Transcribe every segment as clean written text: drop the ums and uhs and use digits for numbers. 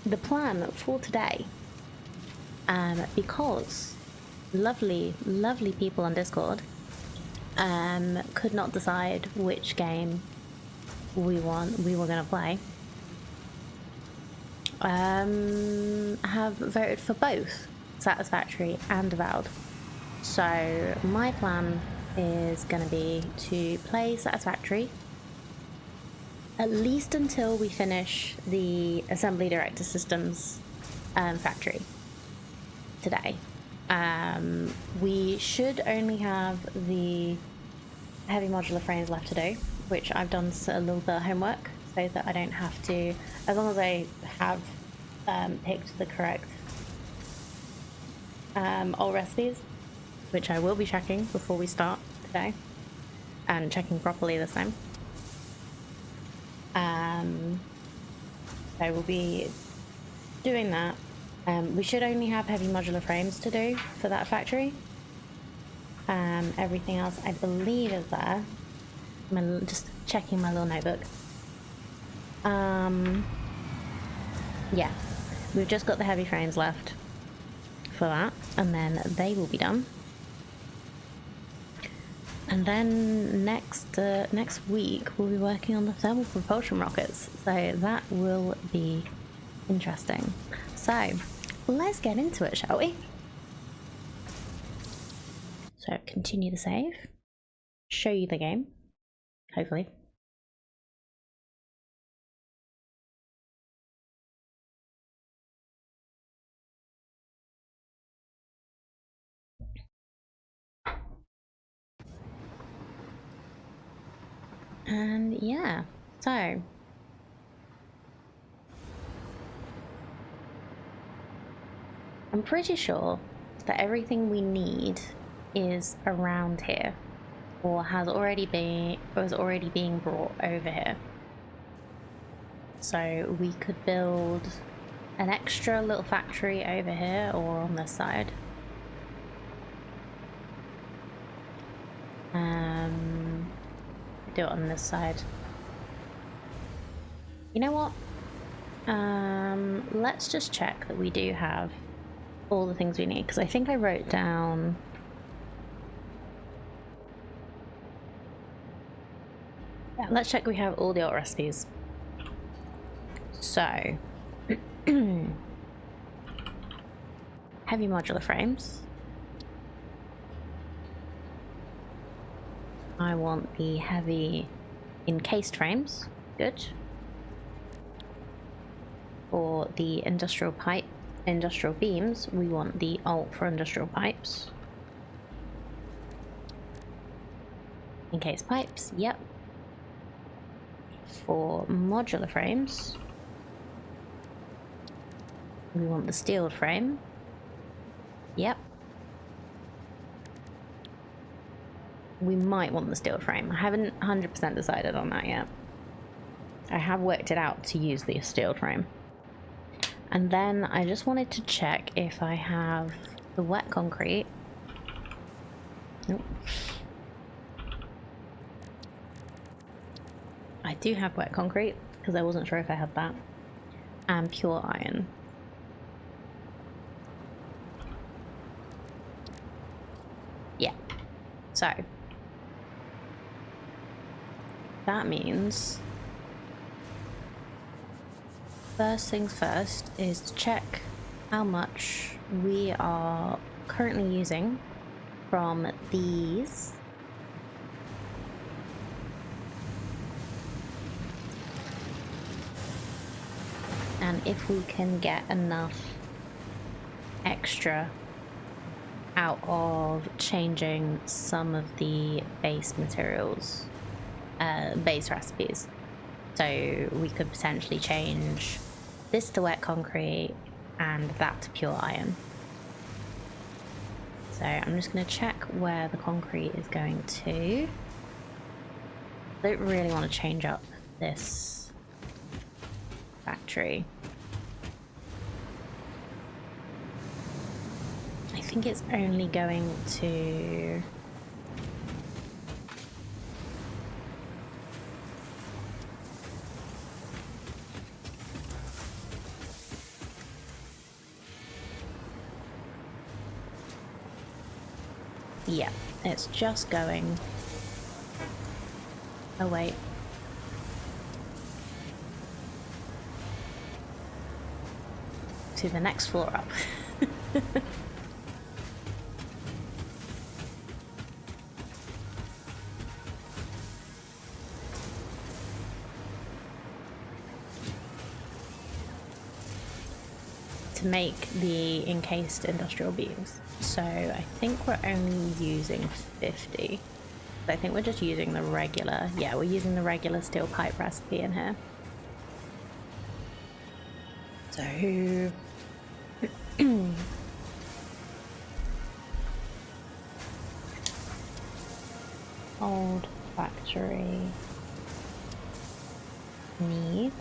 the plan for today, because lovely people on Discord could not decide which game we were going to play, have voted for both Satisfactory and Avowed. So my plan is going to be to play Satisfactory at least until we finish the Assembly Director Systems factory today. We should only have the heavy modular frames left to do, which I've done a little bit of homework so that I don't have to, as long as I have picked the correct old recipes, which I will be checking before we start today, and checking properly this time. So we'll be doing that. We should only have heavy modular frames to do for that factory. Everything else I believe is there. I'm just checking my little notebook. Yeah, we've just got the heavy frames left for that, and then they will be done. And then next week we'll be working on the thermal propulsion rockets, so that will be interesting. So let's get into it, shall we? So continue the save, show you the game, hopefully. And yeah, so I'm pretty sure that everything we need is around here, or was already being brought over here. So we could build an extra little factory over here or on this side. Do it on this side. You know what? Let's just check that we do have all the things we need, because I think I wrote down. Yeah, let's check we have all the old recipes. So heavy modular frames. I want the heavy encased frames. Good. For the industrial beams, we want the alt for industrial pipes. Encased pipes, yep. For modular frames, we want the steeled frame. Yep. We might want the steel frame. I haven't 100% decided on that yet. I have worked it out to use the steel frame. And then I just wanted to check if I have the wet concrete. Nope. I do have wet concrete, because I wasn't sure if I had that. And pure iron. Yeah. So that means first things first is to check how much we are currently using from these. And if we can get enough extra out of changing some of the base materials, base recipes. So we could potentially change this to wet concrete and that to pure iron. So I'm just going to check where the concrete is going to. I don't really want to change up this factory. I think it's only going to... Yeah, it's just going. Oh wait. To the next floor up. To make the encased industrial beams. So I think we're only using 50. I think we're just using the regular. Yeah, we're using the regular steel pipe recipe in here. So old factory needs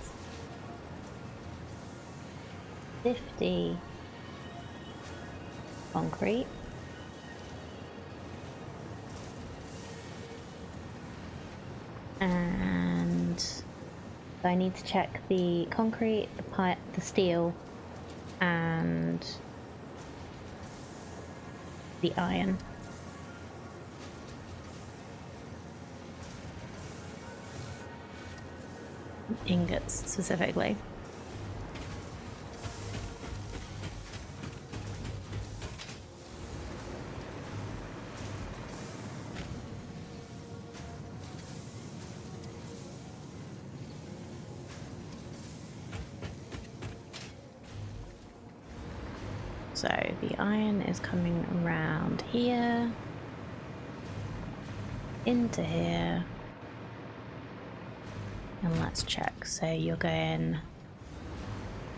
50 concrete. And so I need to check the concrete, the pipe, the steel, and the iron. Ingots specifically. So the iron is coming around here, into here, and let's check. So you're going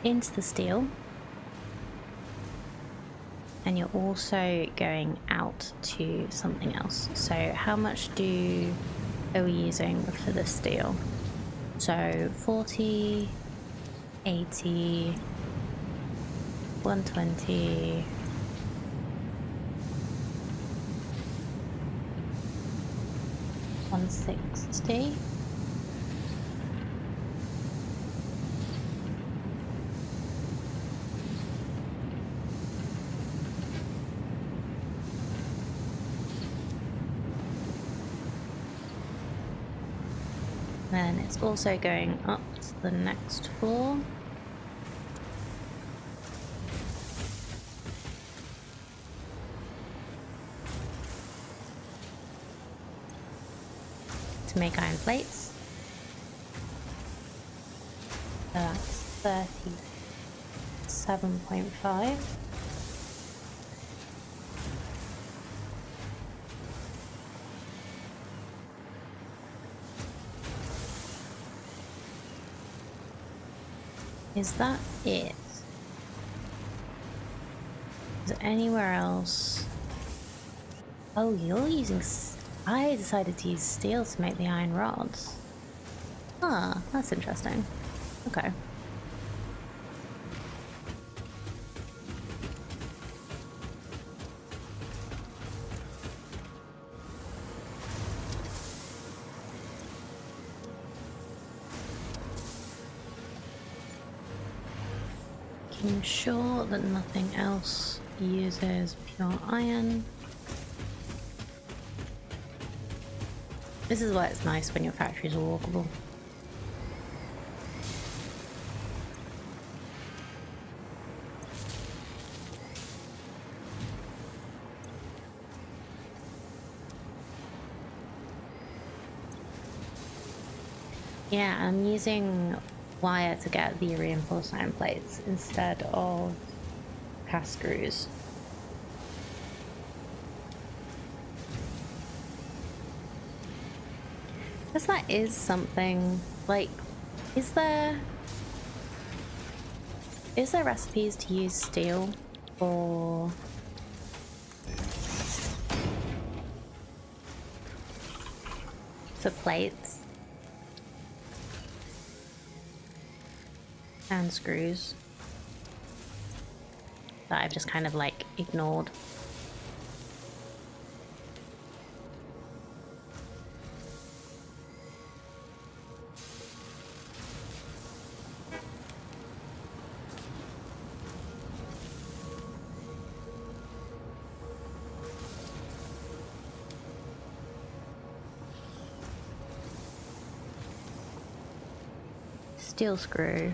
into the steel, and you're also going out to something else. So how much are we using for the steel? So 40, 80, 120, 160. Then it's also going up to the next floor. To make iron plates. So that's 37.5. Is that it? Is there anywhere else? Oh, you're using... I decided to use steel to make the iron rods. Ah, that's interesting. Okay. Making sure that nothing else uses pure iron. This is why it's nice when your factories are walkable. Yeah, I'm using wire to get the reinforced iron plates instead of cast screws. Because that is something, like, is there recipes to use steel for plates and screws that I've just kind of like ignored? Steel screw.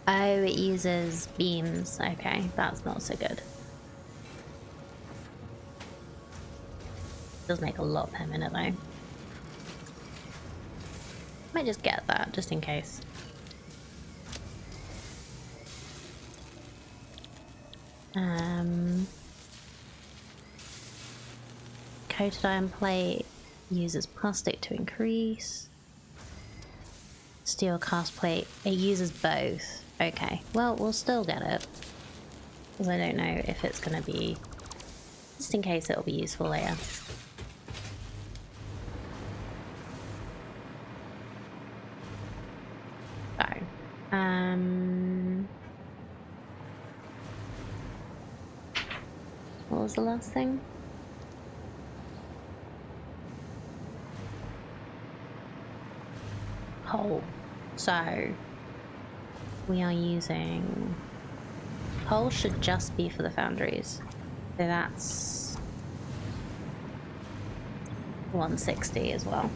Oh, it uses beams. Okay, that's not so good. Does make a lot per minute though. Might just get that, just in case. Coated iron plate uses plastic to increase. Steel cast plate, it uses both. Okay, well, we'll still get it. Because I don't know if it's going to be... Just in case it'll be useful later. So, what was the last thing? Coal. So, we are using... Coal should just be for the foundries. So that's 160 as well.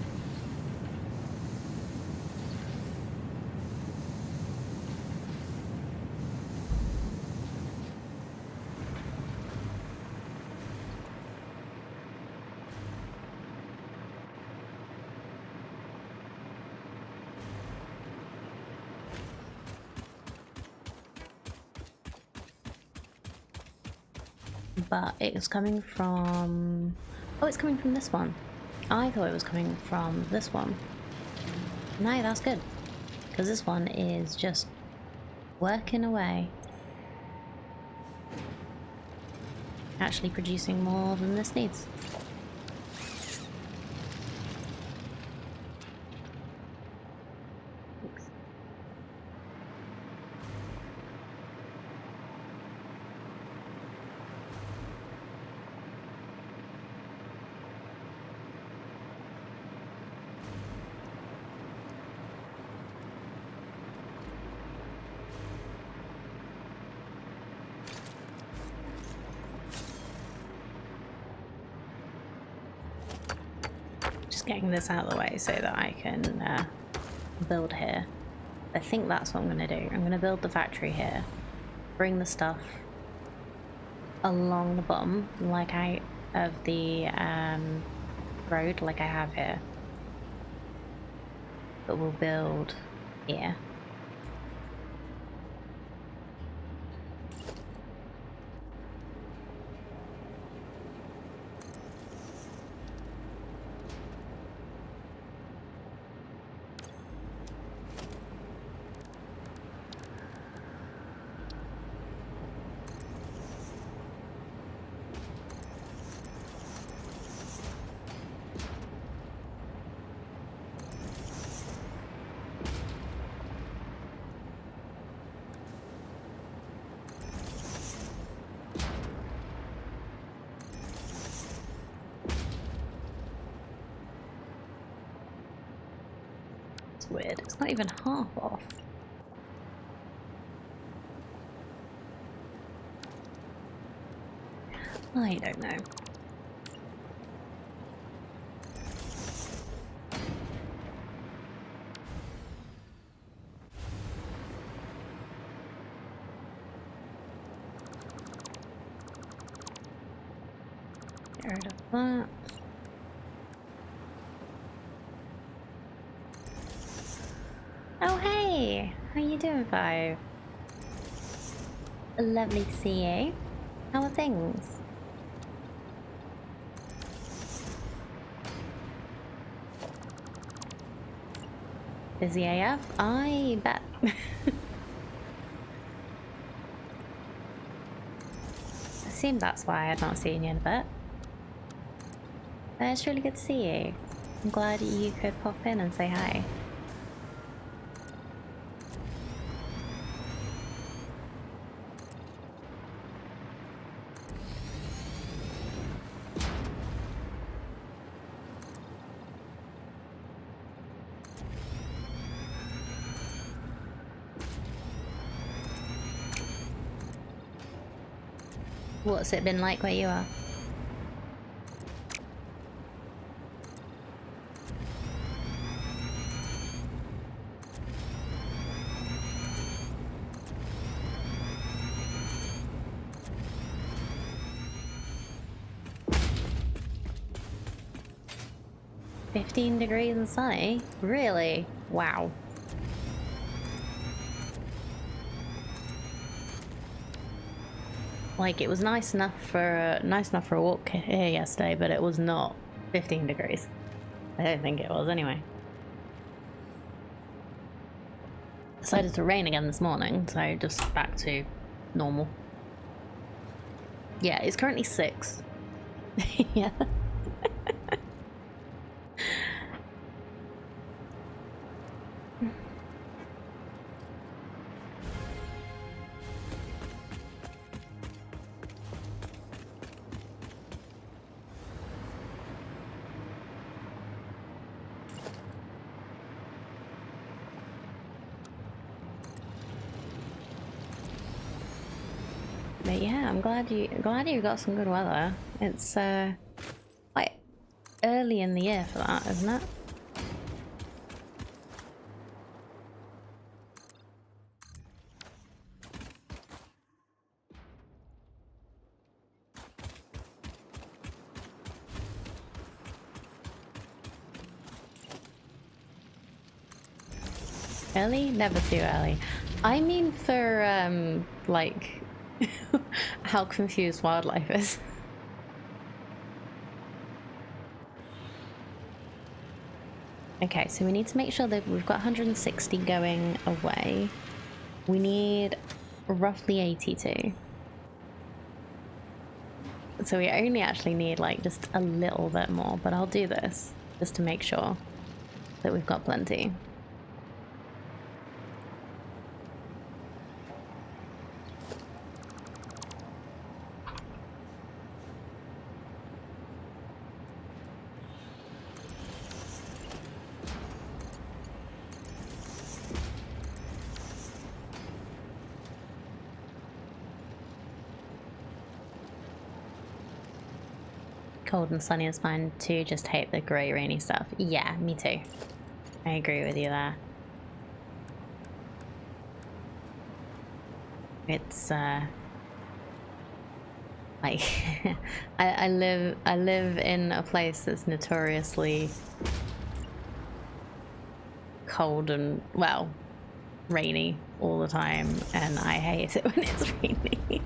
But it's coming from... Oh, it's coming from this one. I thought it was coming from this one. No, that's good. Because this one is just working away. Actually producing more than this needs. Getting this out of the way so that I can build here. I think that's what I'm going to do. I'm going to build the factory here, bring the stuff along the bottom, like out of the road, like I have here. But we'll build here. Weird. It's not even half off. I don't know. Get rid of that. Oh hey! How you doing, Five? Lovely to see you. How are things? Busy AF? I bet. I assume that's why I've not seen you in a bit. It's really good to see you. I'm glad you could pop in and say hi. What's it been like where you are? 15 degrees and sunny? Really? Wow. Like, it was nice enough for a walk here yesterday, but it was not 15 degrees. I don't think it was anyway. Decided to rain again this morning, so just back to normal. Yeah, it's currently 6. Yeah. But yeah, I'm glad you got some good weather. It's quite early in the year for that, isn't it? Early? Never too early. I mean for like how confused wildlife is. Okay, so we need to make sure that we've got 160 going away. We need roughly 82. So we only actually need like just a little bit more, but I'll do this just to make sure that we've got plenty. Cold and sunny is fine too, just hate the grey rainy stuff. Yeah, me too. I agree with you there. It's like I live in a place that's notoriously cold and, well, rainy all the time, and I hate it when it's rainy.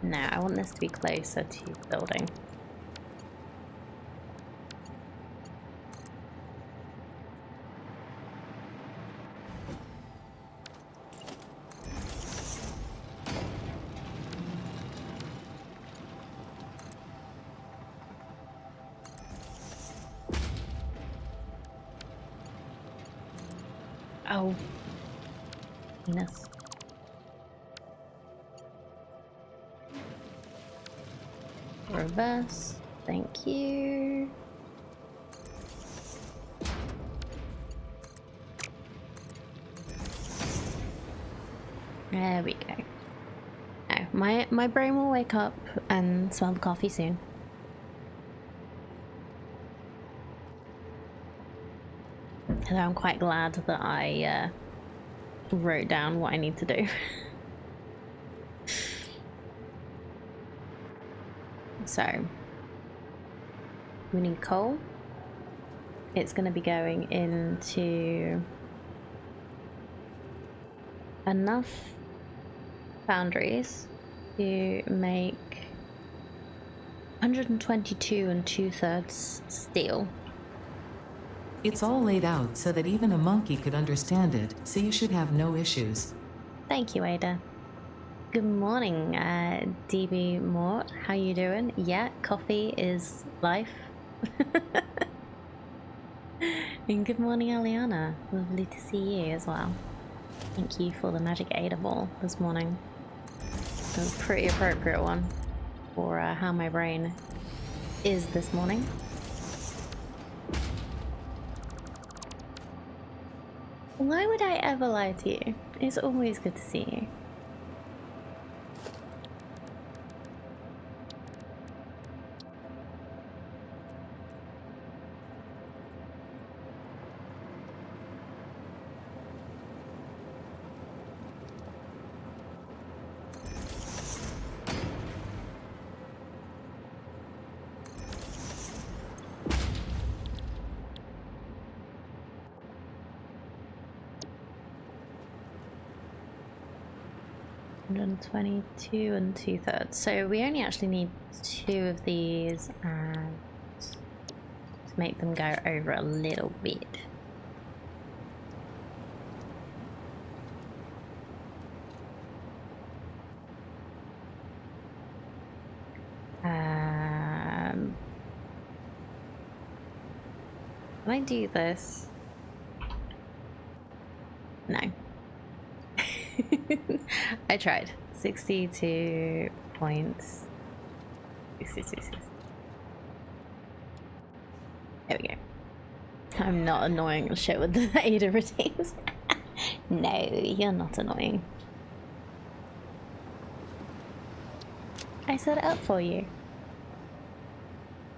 No, I want this to be closer to the building. Oh. Penis. Reverse. Thank you. There we go. Now, my brain will wake up and smell the coffee soon. And I'm quite glad that I wrote down what I need to do. So, we need coal. It's going to be going into enough foundries to make 122 and 2/3 steel. It's all laid out so that even a monkey could understand it, so you should have no issues. Thank you, Ada. Good morning, DB Mort. How you doing? Yeah, coffee is life. And good morning, Aliana. Lovely to see you as well. Thank you for the magic Ada ball this morning. It was a pretty appropriate one for how my brain is this morning. Why would I ever lie to you? It's always good to see you. $122 and 2/3. So we only actually need 2 of these and to make them go over a little bit. Can I do this? No. I tried. 62 points. 66. There we go. I'm not annoying as shit with the Ada redeems. No, you're not annoying. I set it up for you.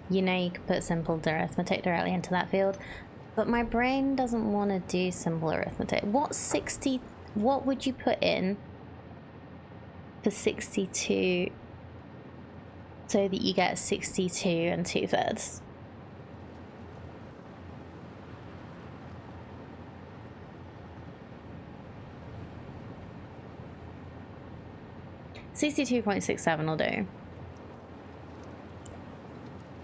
You know you can put simple arithmetic directly into that field, but my brain doesn't want to do simple arithmetic. What would you put in for 62 so that you get 62 and 2/3? $62.67 will do.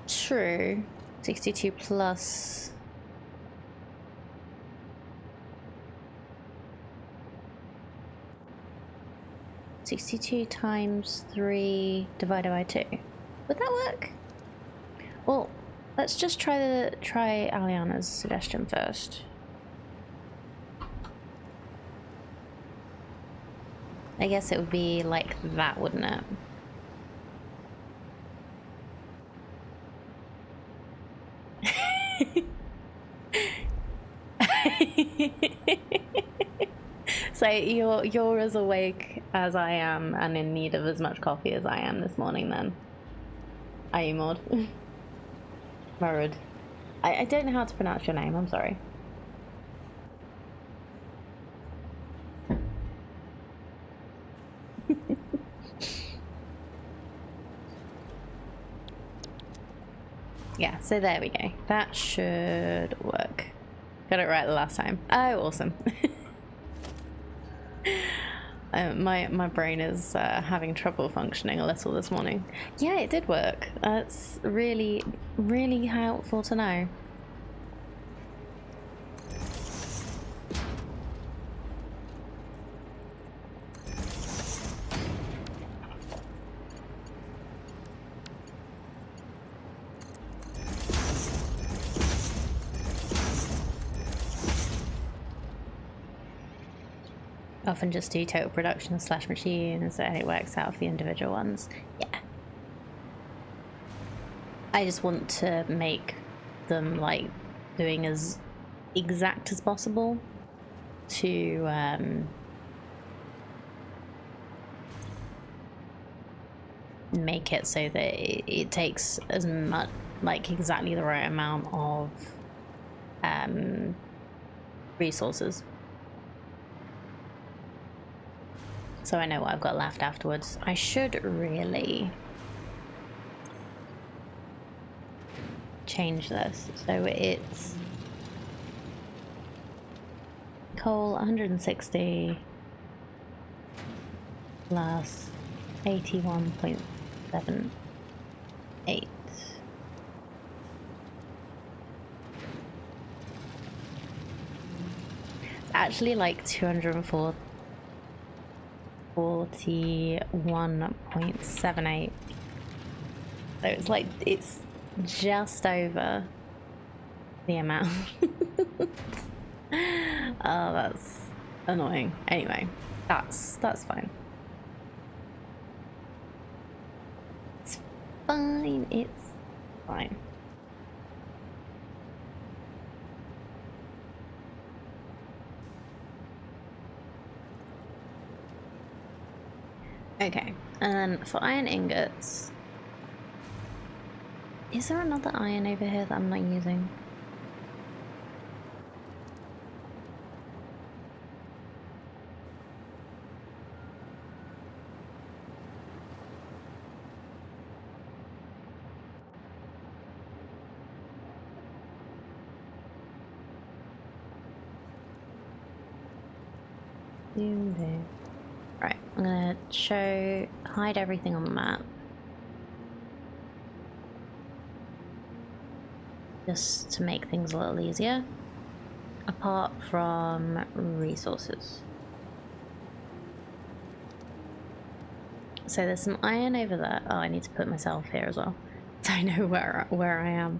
True. 62 plus. $62 times 3 divided by 2. Would that work? Well, let's just try Aliana's suggestion first. I guess it would be like that, wouldn't it? So you're as awake as I am and in need of as much coffee as I am this morning then. Are you, Maud? Marud. I don't know how to pronounce your name, I'm sorry. Yeah, so there we go. That should work. Got it right the last time. Oh, awesome. My brain is having trouble functioning a little this morning. Yeah, it did work. That's really, really helpful to know. Often just do total production / machine, so it works out for the individual ones. Yeah. I just want to make them like doing as exact as possible to make it so that it takes as much, like exactly the right amount of resources. So I know what I've got left afterwards. I should really change this. So it's coal 160 plus 81.78. It's actually like 241.78. So it's like, it's just over the amount. Oh, annoying. Anyway, that's fine. It's fine. It's fine. Okay, and for iron ingots, is there another iron over here that I'm not using? Right, I'm gonna hide everything on the map. Just to make things a little easier. Apart from resources. So there's some iron over there. Oh, I need to put myself here as well, so I know where I am.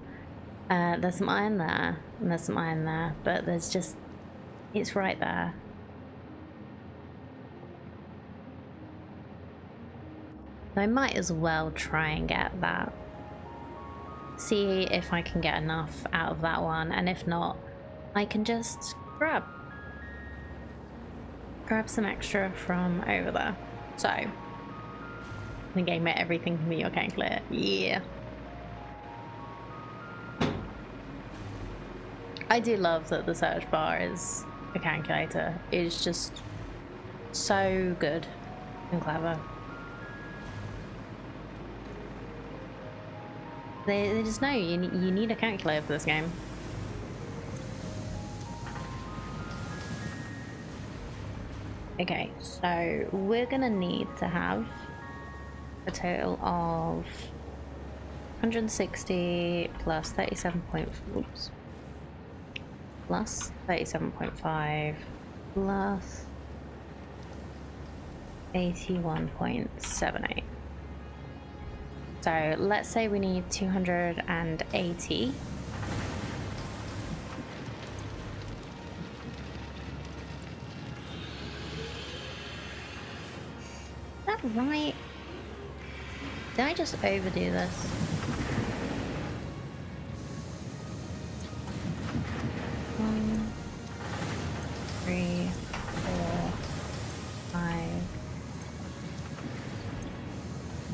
There's some iron there, and there's some iron there, but there's just... it's right there. I might as well try and get that. See if I can get enough out of that one, and if not, I can just grab some extra from over there. So, the game made everything can be okay, clear. Yeah. I do love that the search bar is a calculator. It's just so good and clever. They just know you need a calculator for this game. Okay, so we're gonna need to have a total of 160 plus 37. Oops. Plus 37.5 plus 81.78. So let's say we need 280. Is that right? Did I just overdo this? One, 3, 4, 5,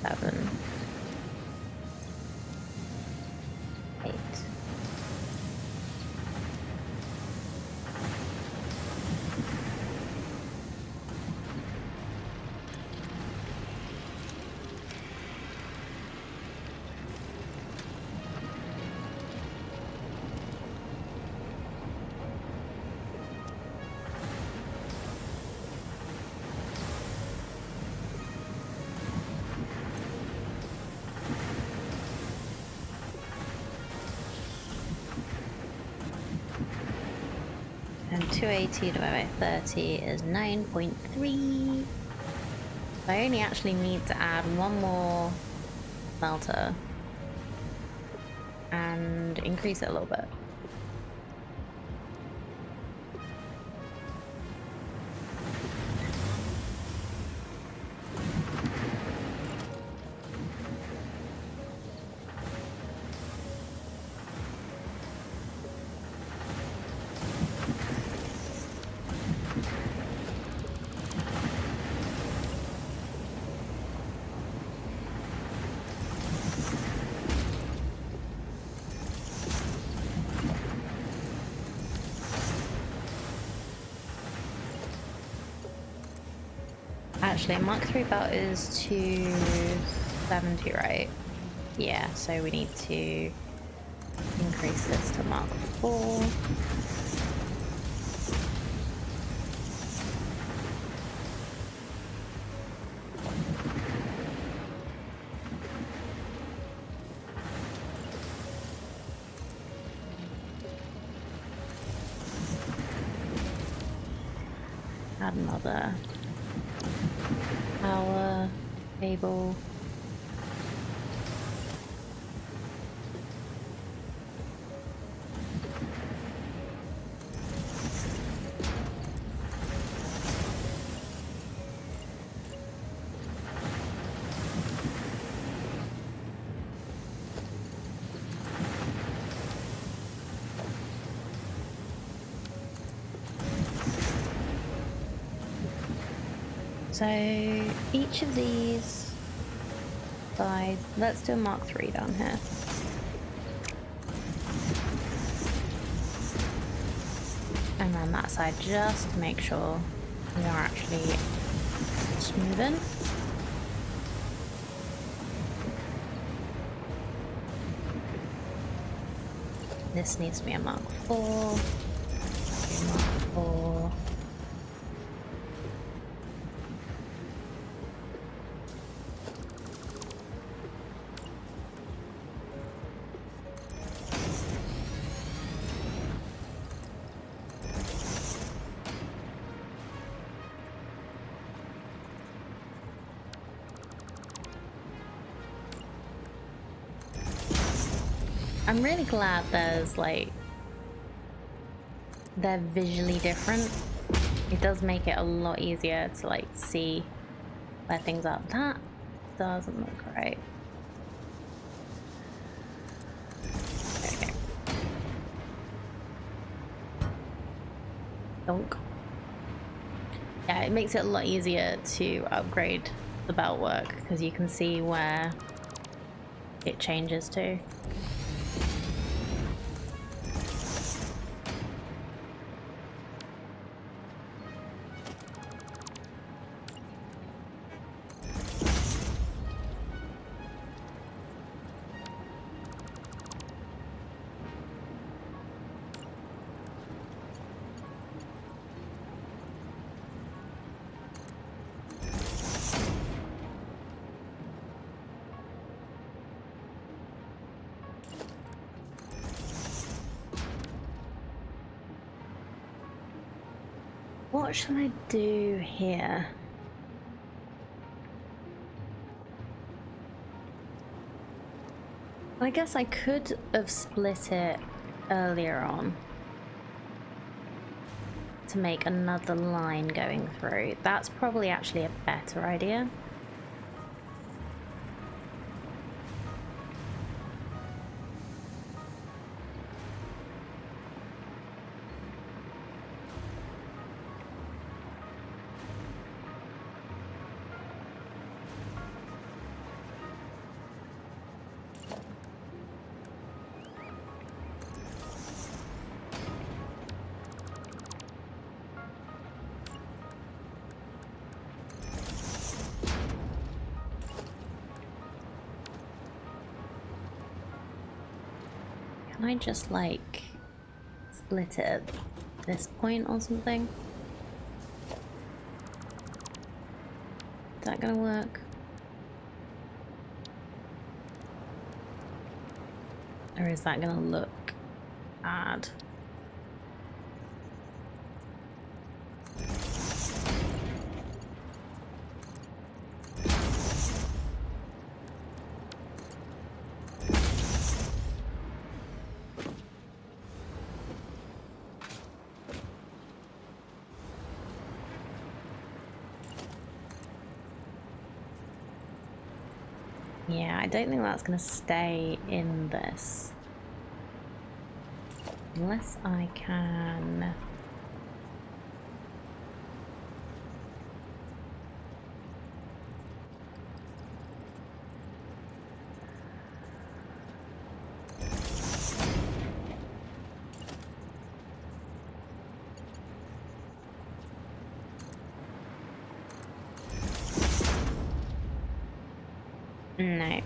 7, 8. And 280 divided by 30 is 9.3. I only actually need to add one more smelter and increase it a little bit. Actually, Mark 3 belt is 270, right? Yeah, so we need to increase this to Mark 4. Add another power cable. So each of these sides, let's do a Mark III down here. And then that side, just to make sure we are actually smoothing. This needs to be a Mark IV. Mark IV. I'm really glad there's like, they're visually different. It does make it a lot easier to like see where things are. That doesn't look right. There we go. Donk. Yeah, it makes it a lot easier to upgrade the belt work because you can see where it changes to. What shall I do here? I guess I could have split it earlier on to make another line going through. That's probably actually a better idea. Can I just like split it at this point or something? Is that gonna work? Or is that gonna look odd? Yeah, I don't think that's gonna stay in this. Unless I can... No.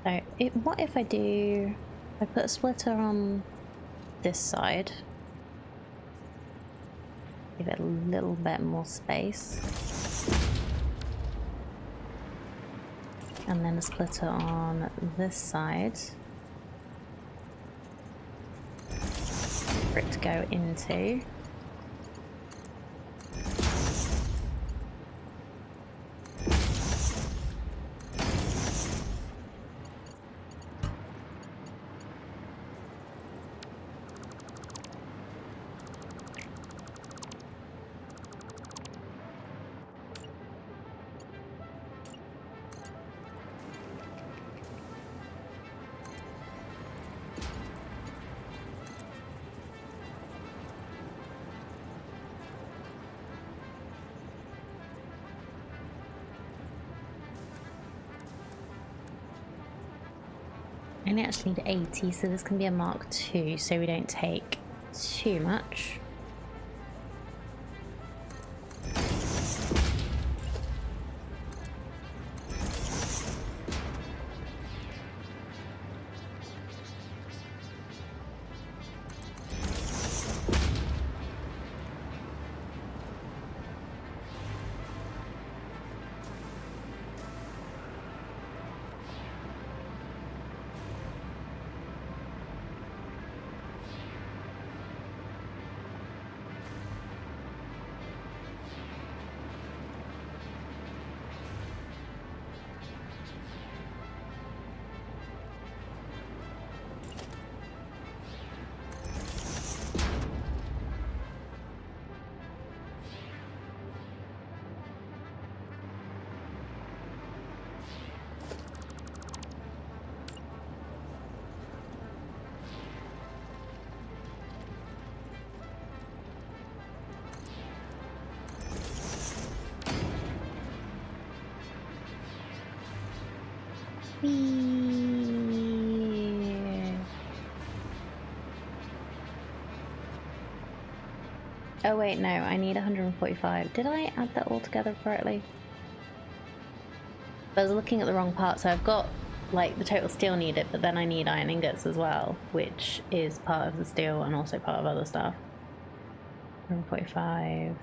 So, what if I do... I put a splitter on this side. Give it a little bit more space. And then a splitter on this side. For it to go into. only actually need 80, so this can be a Mark II, so we don't take too much. Oh wait, no, I need 145. Did I add that all together correctly? I was looking at the wrong part, so I've got like the total steel needed, but then I need iron ingots as well, which is part of the steel and also part of other stuff. 145.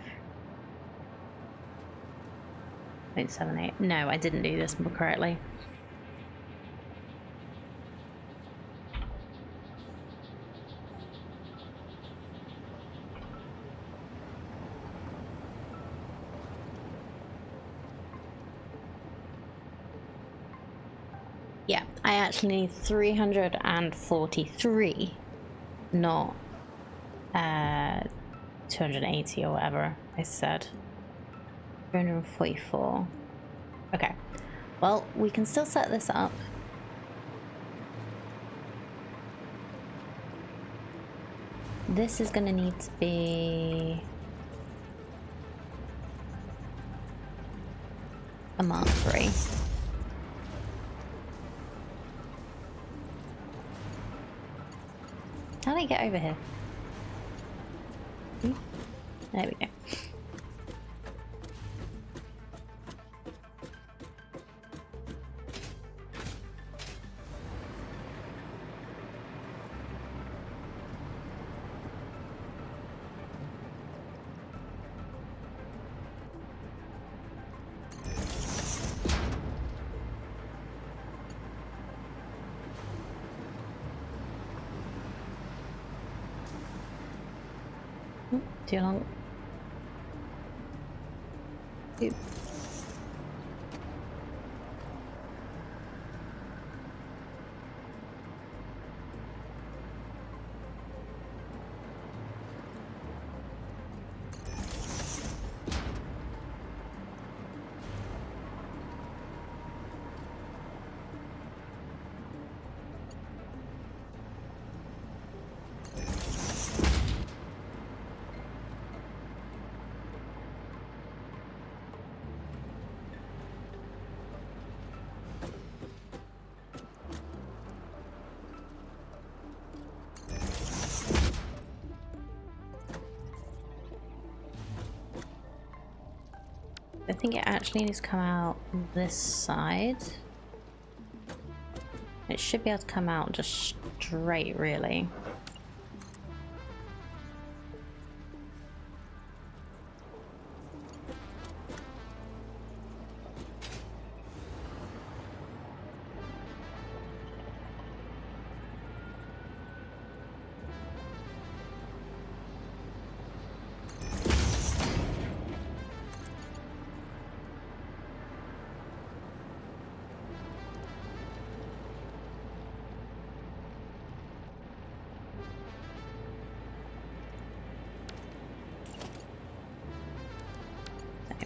0.78. No, I didn't do this correctly. Yeah, I actually need 343, not 280 or whatever I said. 344. Okay. Well, we can still set this up. This is going to need to be a Mark III. How do I get over here? There we go. Too long. Oop. I think it actually needs to come out this side. It should be able to come out just straight, really.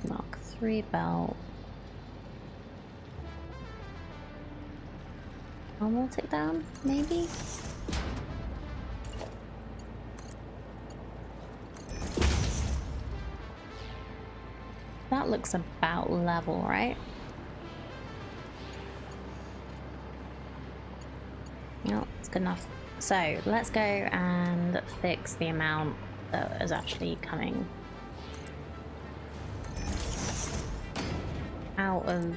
Mark III belt. I'll take down, maybe? That looks about level, right? good enough. So let's go and fix the amount that is actually coming out of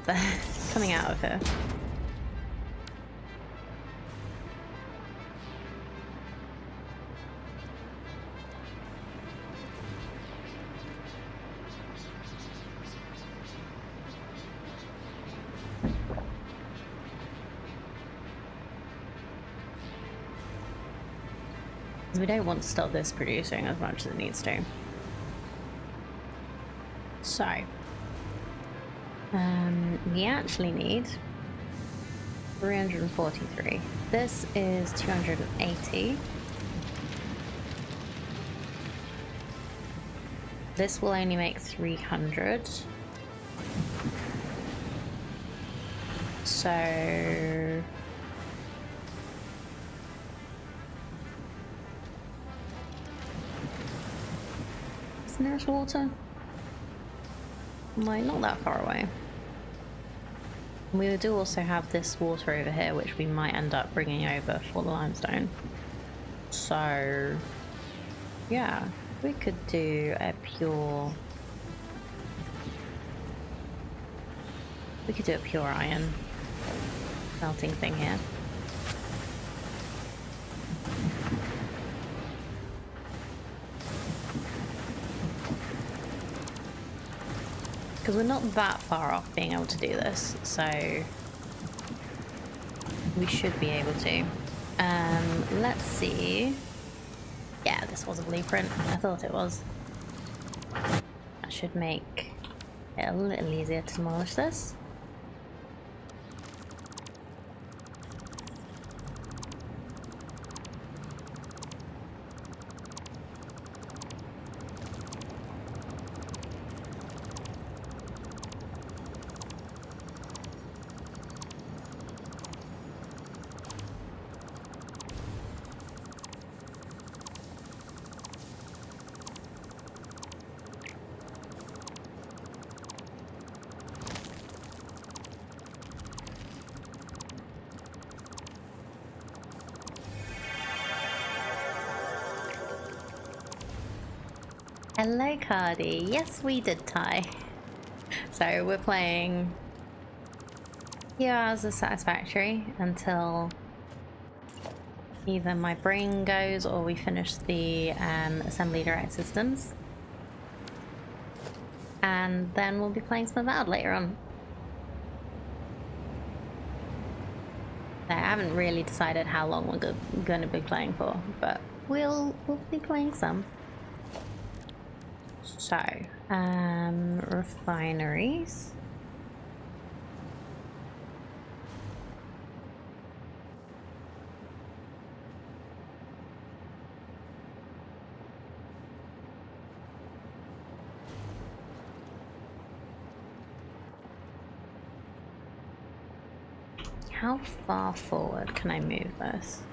coming out of here. We don't want to stop this producing as much as it needs to. So, we actually need 343. This is 280. This will only make 300. So... Isn't there water? Like, not that far away. We do also have this water over here, which we might end up bringing over for the limestone. So, yeah, we could do a pure... We could do a pure iron melting thing here. Because we're not that far off being able to do this, so we should be able to. Let's see. Yeah, this was a blueprint. I thought it was. That should make it a little easier to demolish this. Hello, Cardi. Yes, we did tie. So we're playing a few hours of Satisfactory until either my brain goes or we finish the assembly direct systems. And then we'll be playing some Avowed later on. So I haven't really decided how long we're going to be playing for, but we'll be playing some. So, refineries. How far forward can I move this?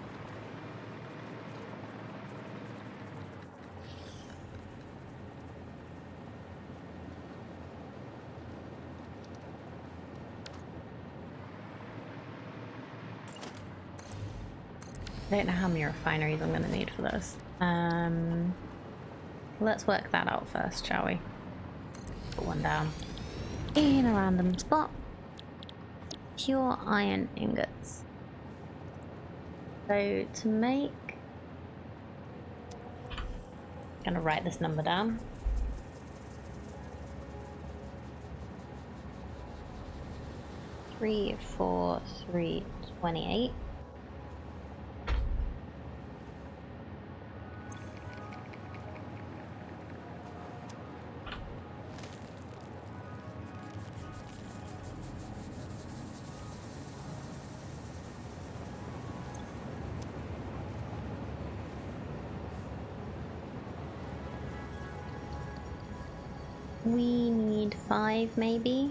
I don't know how many refineries I'm going to need for this. Let's work that out first, shall we? Put one down in a random spot. Pure iron ingots. So to make... I'm going to write this number down. 3, 4, 3, 28. We need 5 maybe.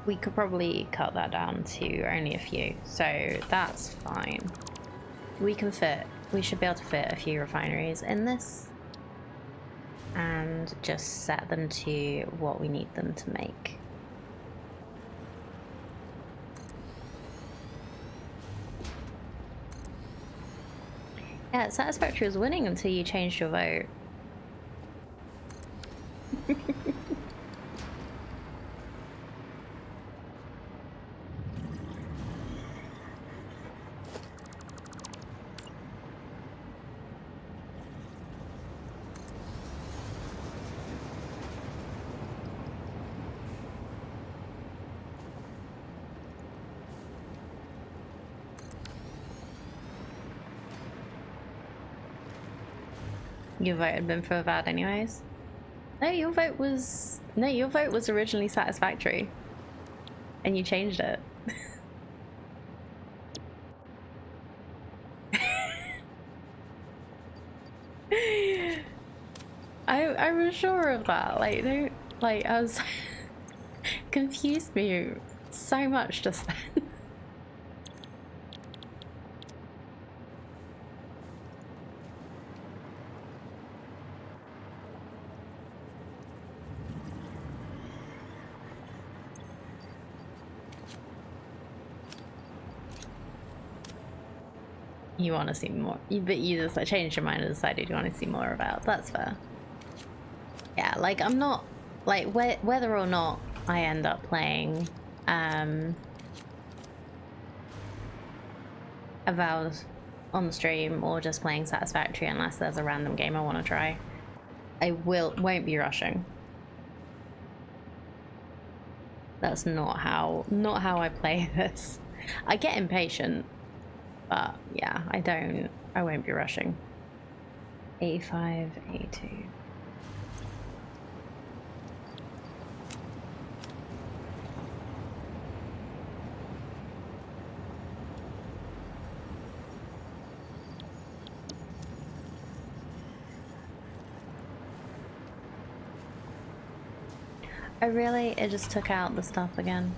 We could probably cut that down to only a few, so that's fine. We should be able to fit a few refineries in this and just set them to what we need them to make. Yeah, Satisfactory was winning until you changed your vote. Your vote had been for Avowed anyways. No, your vote was originally Satisfactory. And you changed it. I was sure of that. Like, don't, like, I was confused me so much just then. You want to see more, but you just like changed your mind and decided you want to see more about. That's fair. Yeah, like I'm not like whether or not I end up playing Avowed on the stream or just playing Satisfactory unless there's a random game I want to try, I won't be rushing. That's not how I play this. I get impatient, but yeah, I won't be rushing. 85, 82. Oh really? It just took out the stuff again.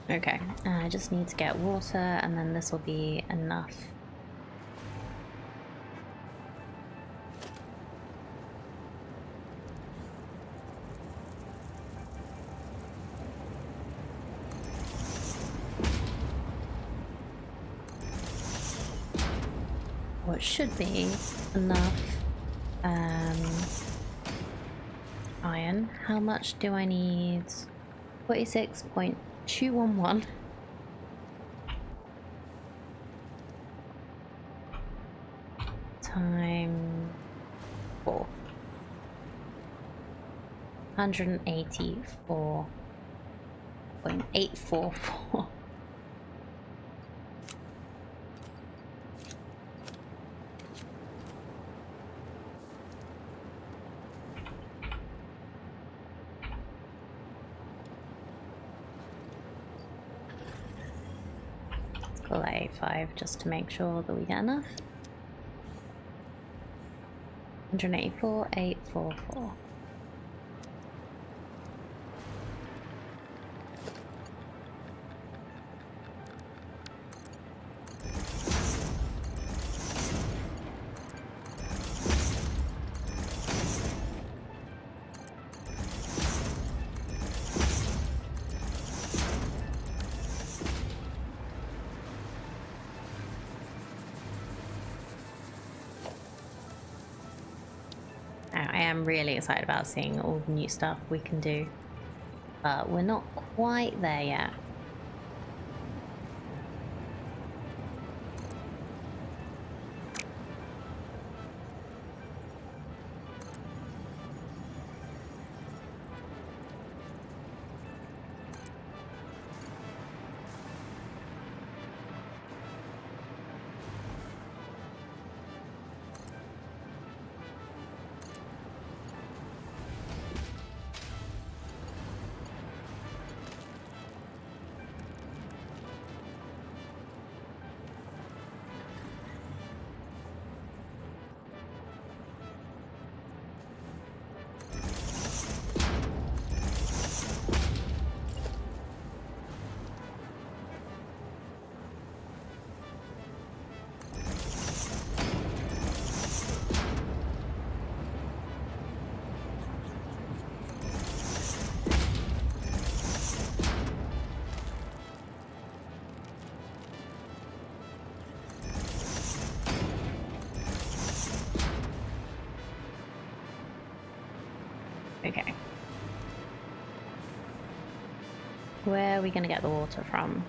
Okay, I just need to get water and then this will be enough. What should be enough iron. How much do I need? 46.211. Time 4. 184.844. Call that 85 just to make sure that we get enough. 184.844. I am really excited about seeing all the new stuff we can do, but we're not quite there yet. where are we going to get the water from?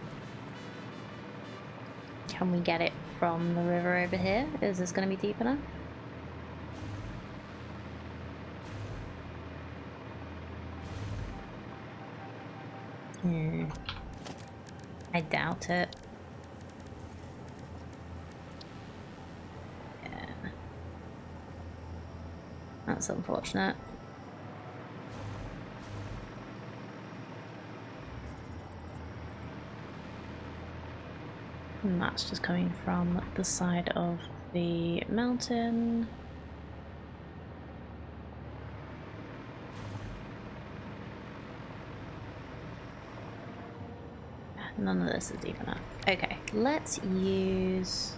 Can we get it from the river over here? Is this going to be deep enough? I doubt it. Yeah. That's unfortunate. And that's just coming from the side of the mountain. None of this is deep enough. Okay, let's use...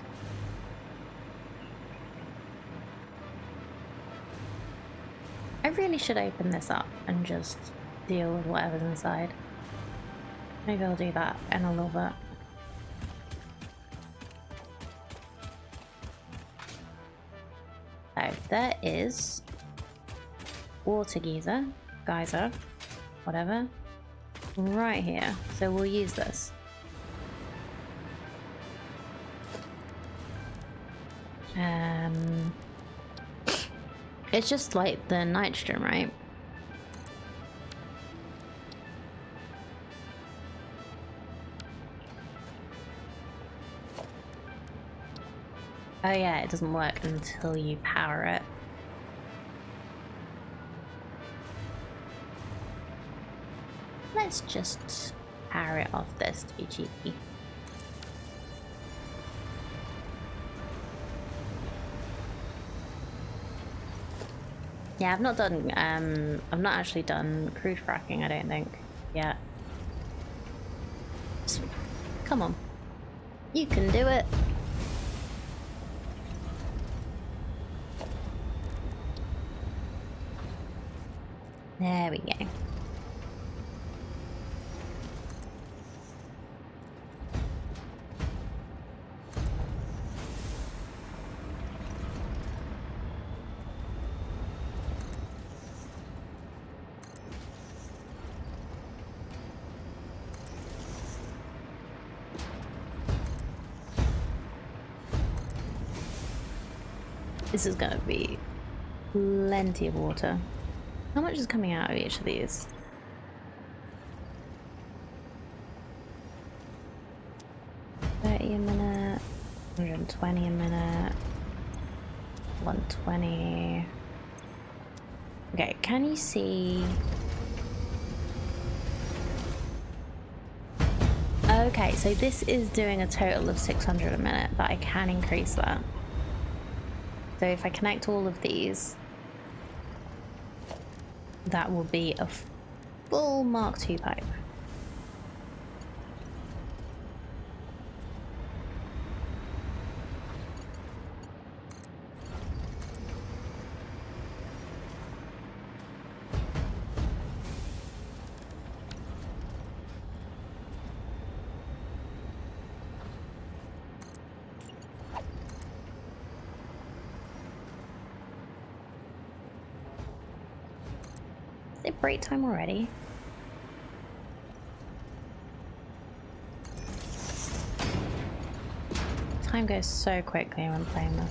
I really should open this up and just deal with whatever's inside. Maybe I'll do that in a little bit. So there is water geyser, whatever, right here. So we'll use this. It's just like the nitrogen, right? Oh yeah, it doesn't work until you power it. Let's just power it off this to be cheeky. Yeah, I've not actually done crude fracking, I don't think, yet. Come on. You can do it. There we go. This is gonna be plenty of water. How much is coming out of each of these? $30 a minute, 120 a minute, 120. Okay, can you see? Okay, so this is doing a total of 600 a minute, but I can increase that. So if I connect all of these, that will be a full Mark II pipe. Is it break time already? Time goes so quickly when playing this.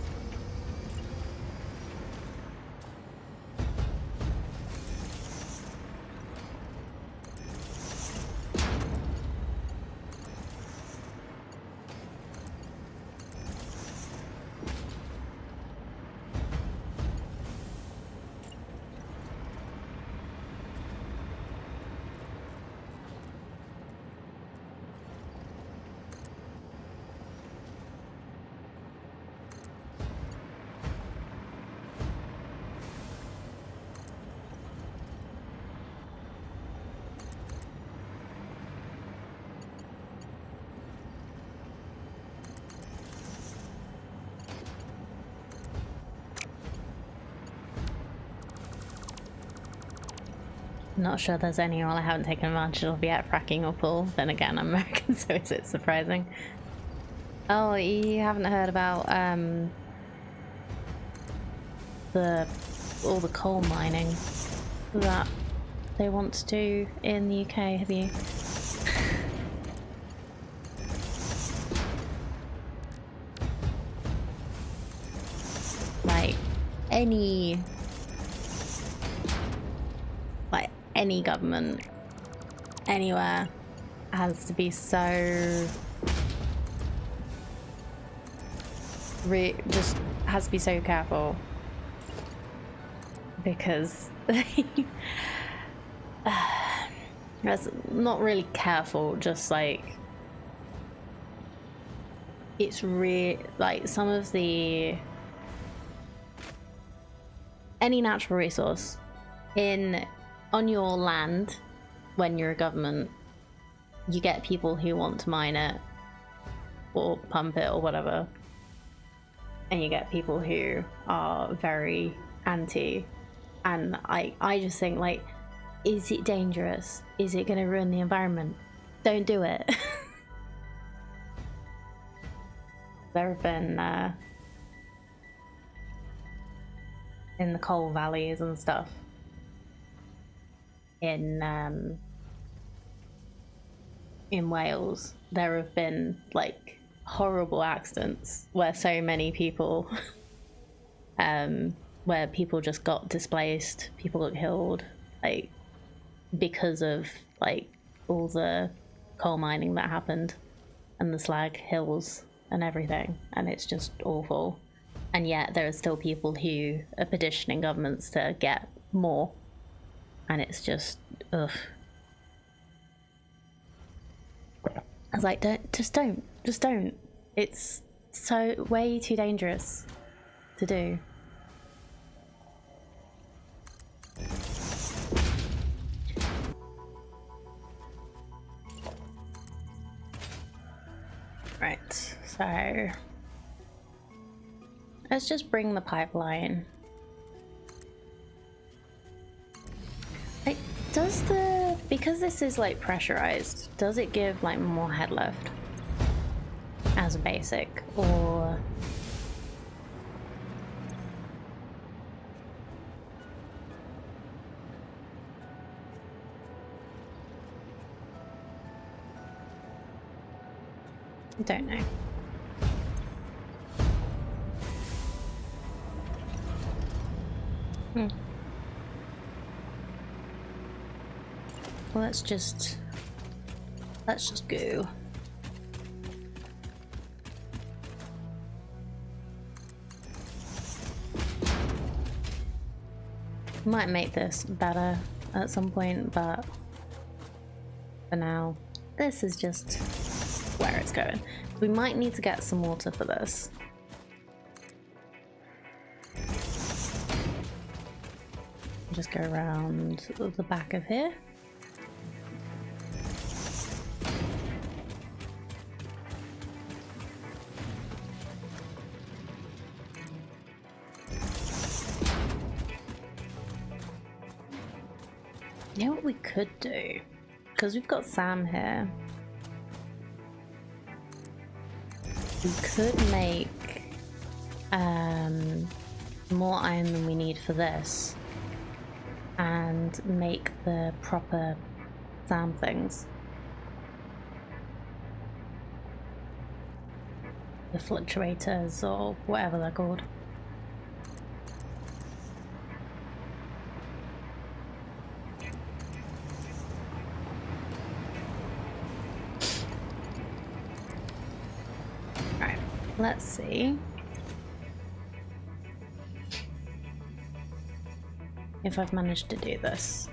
Not sure there's any oil I haven't taken advantage of yet, fracking or pull. Then again, I'm American, so is it surprising? Oh, you haven't heard about all the coal mining that they want to do in the UK, have you? any government anywhere has to be so just has to be so careful, because that's not really careful, just like it's like some of the any natural resource on your land. When you're a government, you get people who want to mine it or pump it or whatever, and you get people who are very anti. And I just think, like, is it dangerous? Is it going to ruin the environment? Don't do it. There have been in the coal valleys and stuff in Wales, there have been like horrible accidents where so many people where people just got displaced, people got killed, like because of like all the coal mining that happened and the slag hills and everything, and it's just awful. And yet there are still people who are petitioning governments to get more, and it's just ugh. I was like, just don't. It's so way too dangerous to do. Right, so let's just bring the pipeline. Like, because this is like pressurized, does it give like more head lift as a basic, or I don't know. Well, let's just go. Might make this better at some point, but for now, this is just where it's going. We might need to get some water for this. Just go around the back of here. You know what we could do? Because we've got Sam here. We could make more iron than we need for this, and make the proper Sam things. The fluctuators, or whatever they're called. Right, let's see if I've managed to do this.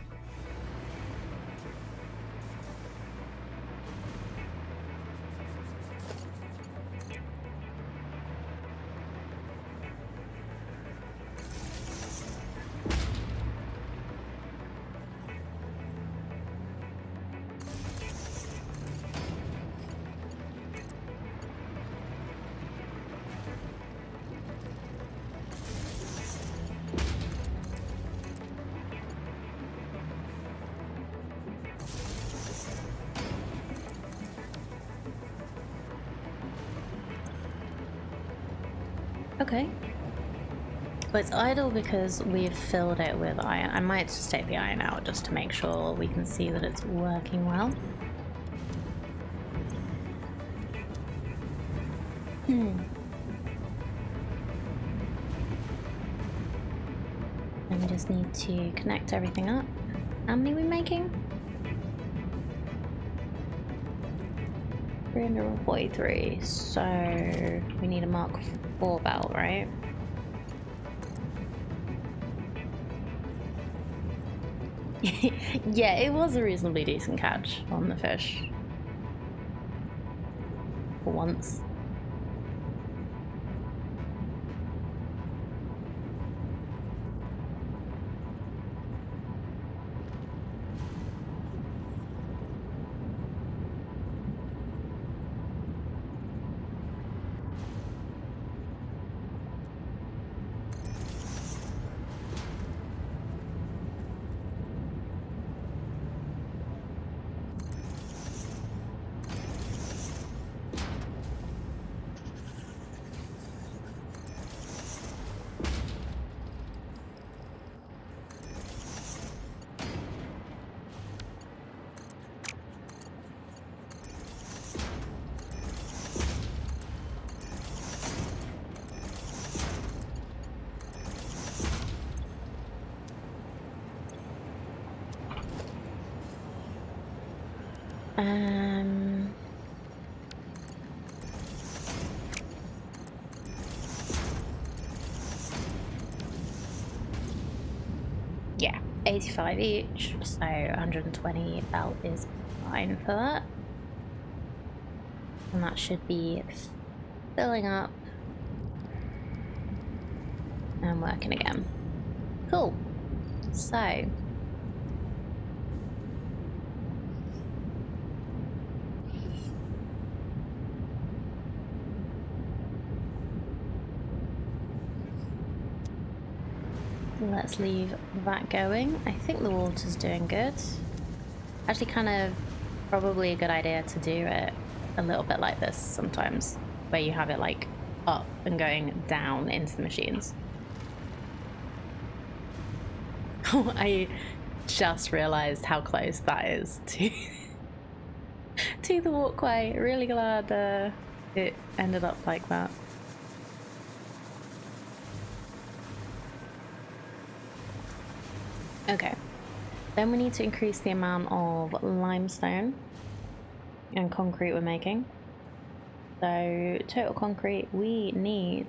Okay. But it's idle because we've filled it with iron. I might just take the iron out just to make sure we can see that it's working well. And we just need to connect everything up. How many are we making? 343. So we need a Mark 4 belt, right? Yeah, it was a reasonably decent catch on the fish. For once. Yeah, 85 each, so 120 belt is fine for that. And that should be filling up and working again. Cool. So let's leave that going. I think the water's doing good. Actually, kind of probably a good idea to do it a little bit like this sometimes, where you have it like up and going down into the machines. Oh, I just realized how close that is to to the walkway. Really glad it ended up like that. Okay, then we need to increase the amount of limestone and concrete we're making. So total concrete we need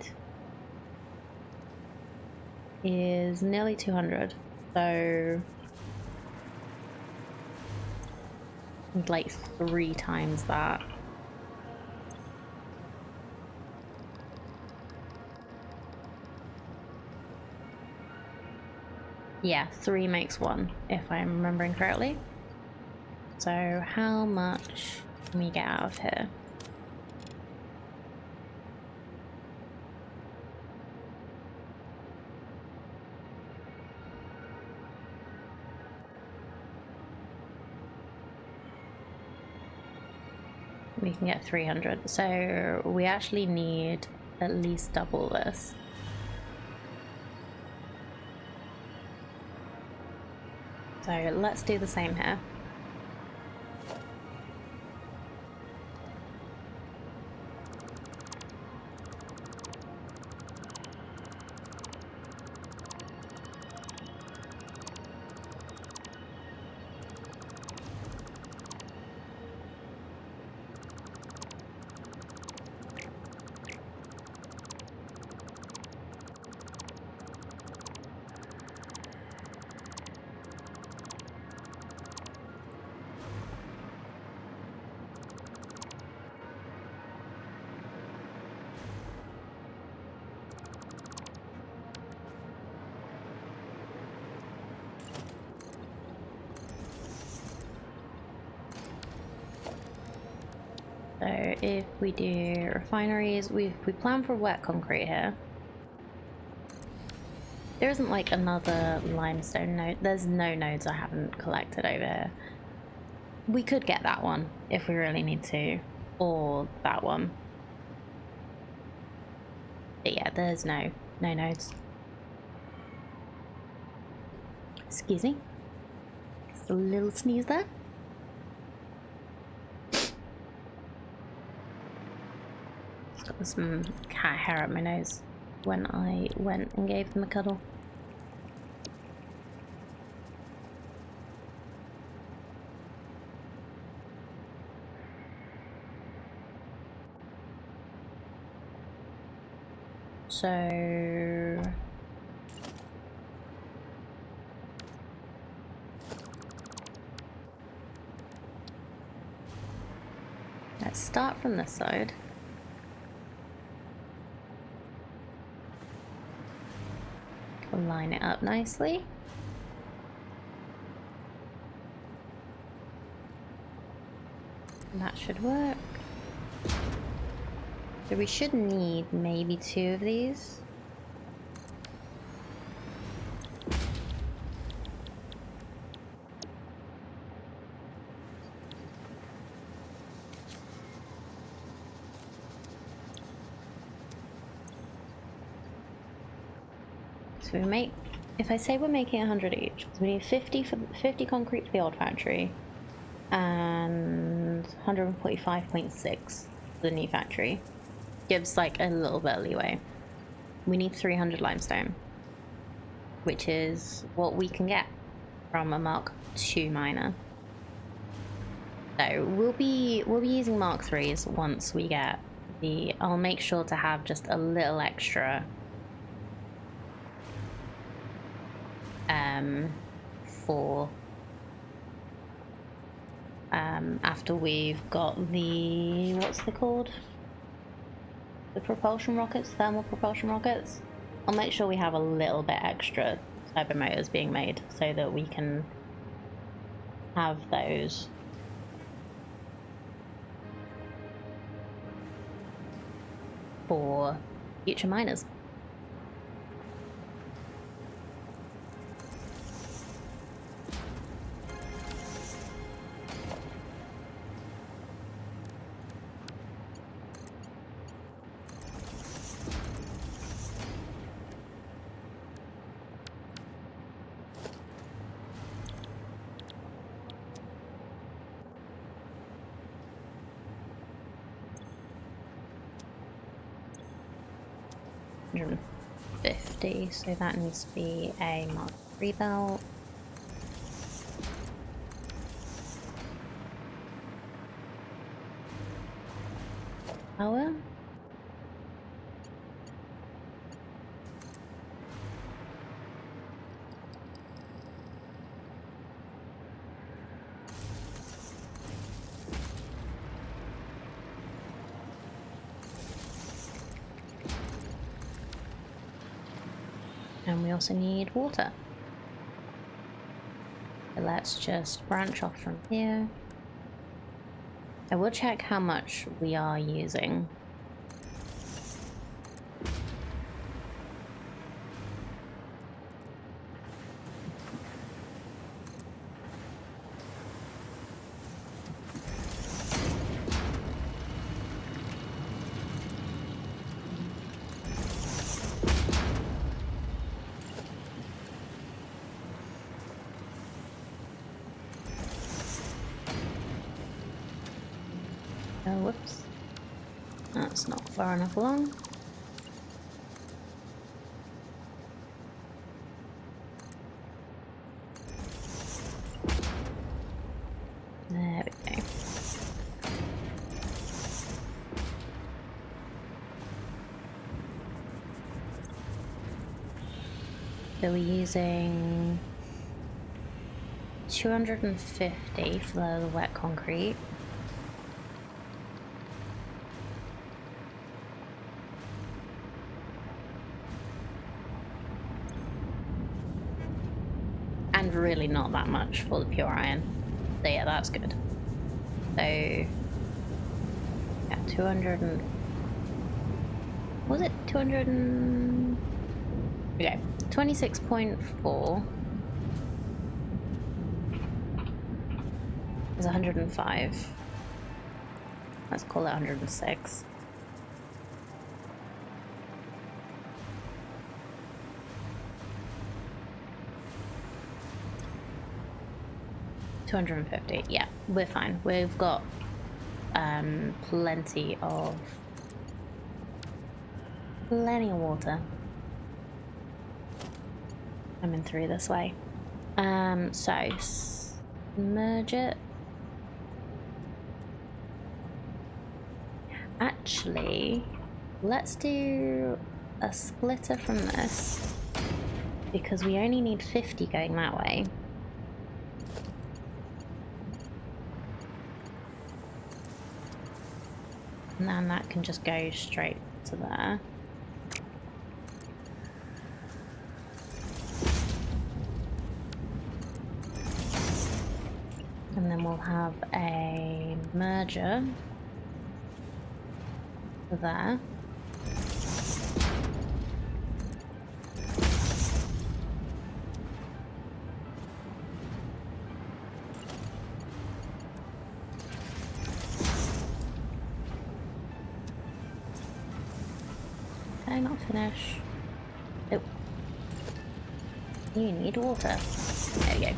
is nearly 200. So like 3 times that. Yeah, 3 makes 1, if I'm remembering correctly. So how much can we get out of here? We can get 300. So we actually need at least double this. So let's do the same here. So if we do refineries, we plan for wet concrete here. There isn't like another limestone node. There's no nodes I haven't collected over here. We could get that one if we really need to, or that one. But yeah, there's no nodes. Excuse me. Just a little sneeze there. Got some cat hair up my nose when I went and gave them a cuddle. So let's start from this side. Line it up nicely. That should work. So we should need maybe 2 of these. So we make, if I say we're making 100 each, so we need 50 concrete for the old factory and 145.6 for the new factory. Gives like a little bit of leeway. We need 300 limestone, which is what we can get from a Mark II miner. So we'll be using Mark IIIs once we get the. I'll make sure to have just a little extra for after we've got the, what's they called? The propulsion rockets, thermal propulsion rockets. I'll make sure we have a little bit extra turbo motors being made so that we can have those. For future miners. $150, so that needs to be a Mark III belt. Power. And we also need water. So let's just branch off from here. I will check how much we are using. Oh, whoops. That's not far enough along. There we go. So we're using 250 for the wet concrete. And really not that much for the pure iron. So yeah, that's good. So yeah, 200 and was it 200 and okay, 26.4 is 105. Let's call it 106. $250. Yeah, we're fine. We've got plenty of water coming through this way. So merge it. Actually, let's do a splitter from this because we only need 50 going that way. And then that can just go straight to there. And then we'll have a merger there. Can I not finish? Oh. You need water. There we go.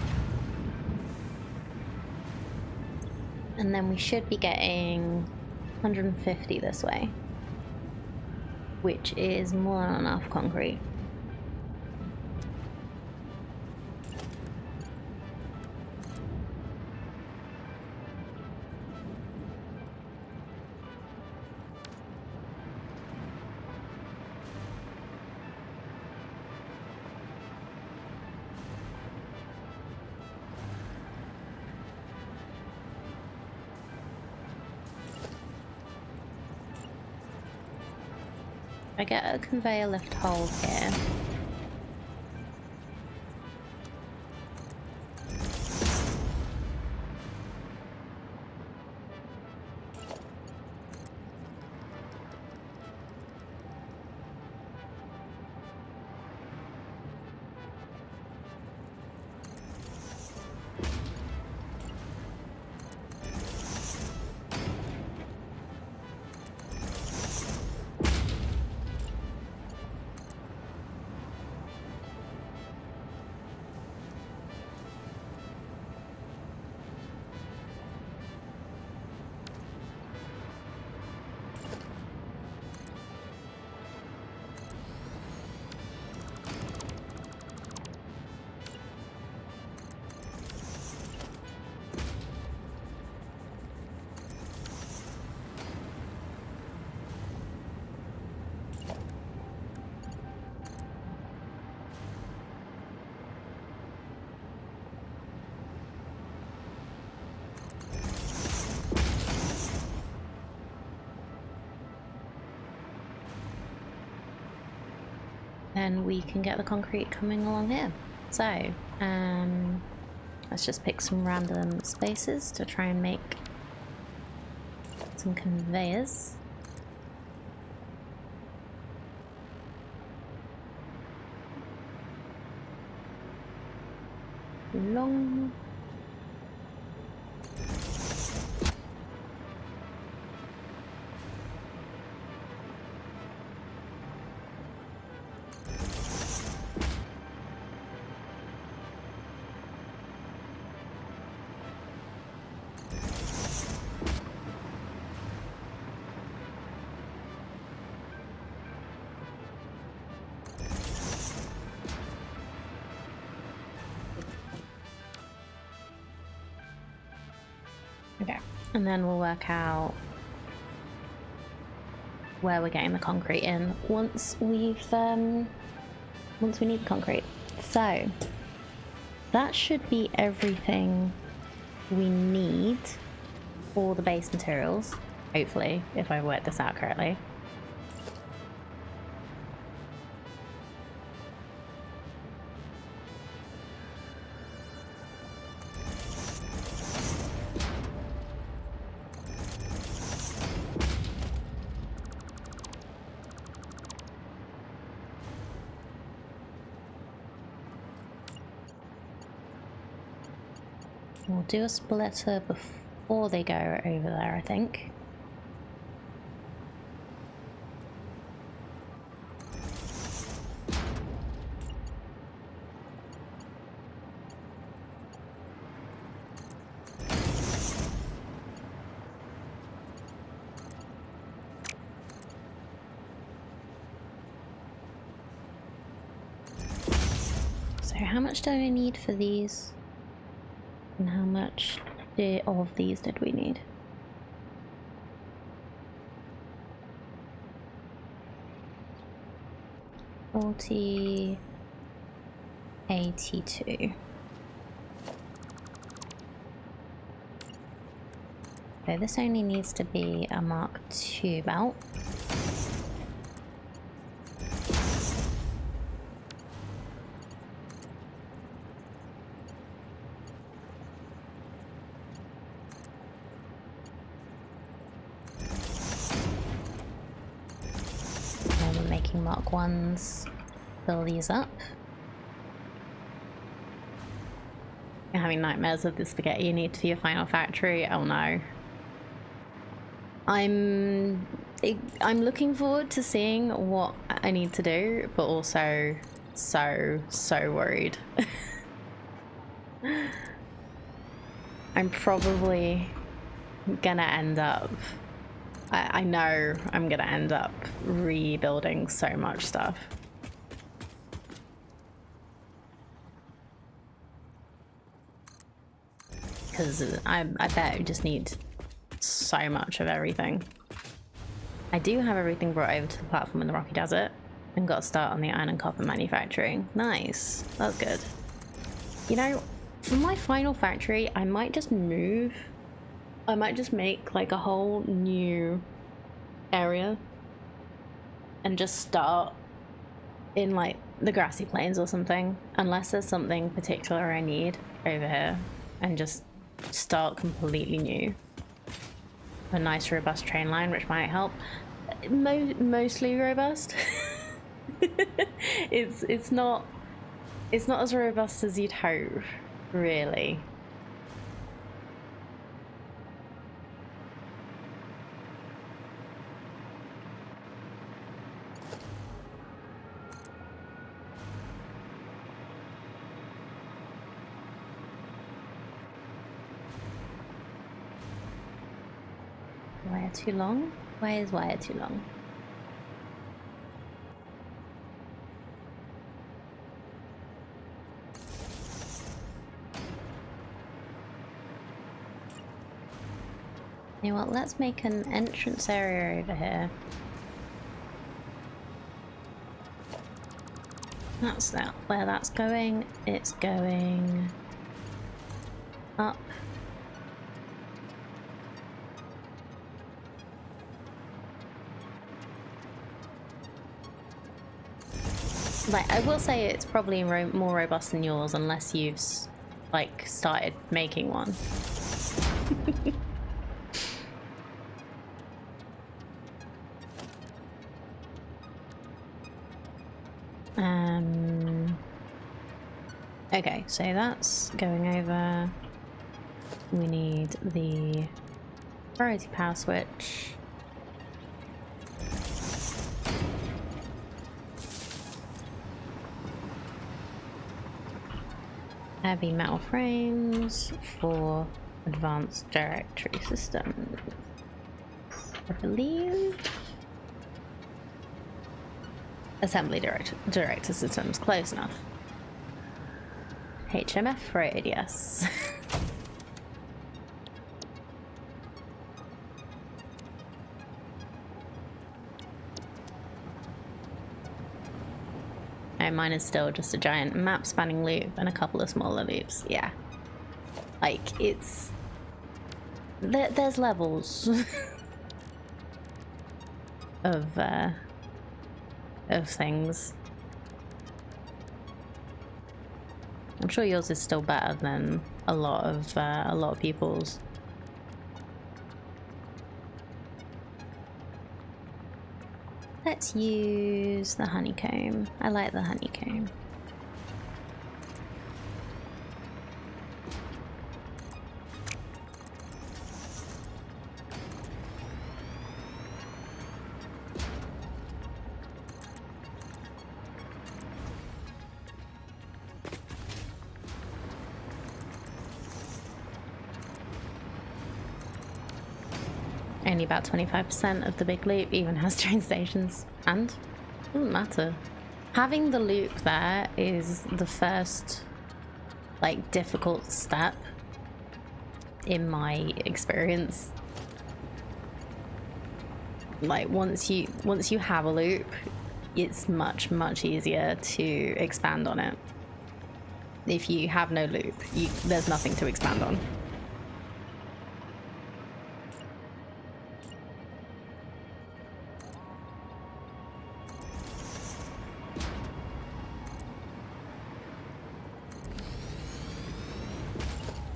And then we should be getting 150 this way, which is more than enough concrete. I get a conveyor lift hole here. Then we can get the concrete coming along here. So, let's just pick some random spaces to try and make some conveyors. Long. Okay, and then we'll work out where we're getting the concrete in once we need the concrete. So that should be everything we need for the base materials, hopefully, if I worked this out correctly. We'll do a splitter before they go over there, I think. So how much do I need for these? And how much of these did we need? 40, 82. So this only needs to be a Mark II belt. And we're making Mark 1s. Fill these up. You're having nightmares of the spaghetti you need for your final factory. Oh no. I'm looking forward to seeing what I need to do, but also so worried. I'm probably gonna end up, I know I'm gonna end up rebuilding so much stuff. Because I bet I just need so much of everything. I do have everything brought over to the platform in the Rocky Desert and got a start on the iron and copper manufacturing. Nice, that's good. You know, for my final factory, I might just move. I might just make like a whole new area and just start in like the grassy plains or something, unless there's something particular I need over here, and just start completely new. A nice robust train line, which might help. Mostly robust. it's not as robust as you'd hope, really. Wire too long? Why is wire too long? You know what, let's make an entrance area over here. That's that. Where that's going, it's going up. Like, I will say it's probably more robust than yours, unless you've like started making one. Okay, so that's going over. We need the priority power switch. Heavy metal frames for advanced directory systems. I believe. Assembly director systems, close enough. HMF radius. And mine is still just a giant map spanning loop and a couple of smaller loops. Yeah. Like, it's... There's levels of things. I'm sure yours is still better than a lot of people's. Let's use the honeycomb. I like the honeycomb. Only about 25% of the big loop even has train stations, and it doesn't matter. Having the loop there is the first, like, difficult step in my experience. Like, once you have a loop, it's much, much easier to expand on it. If you have no loop, there's nothing to expand on.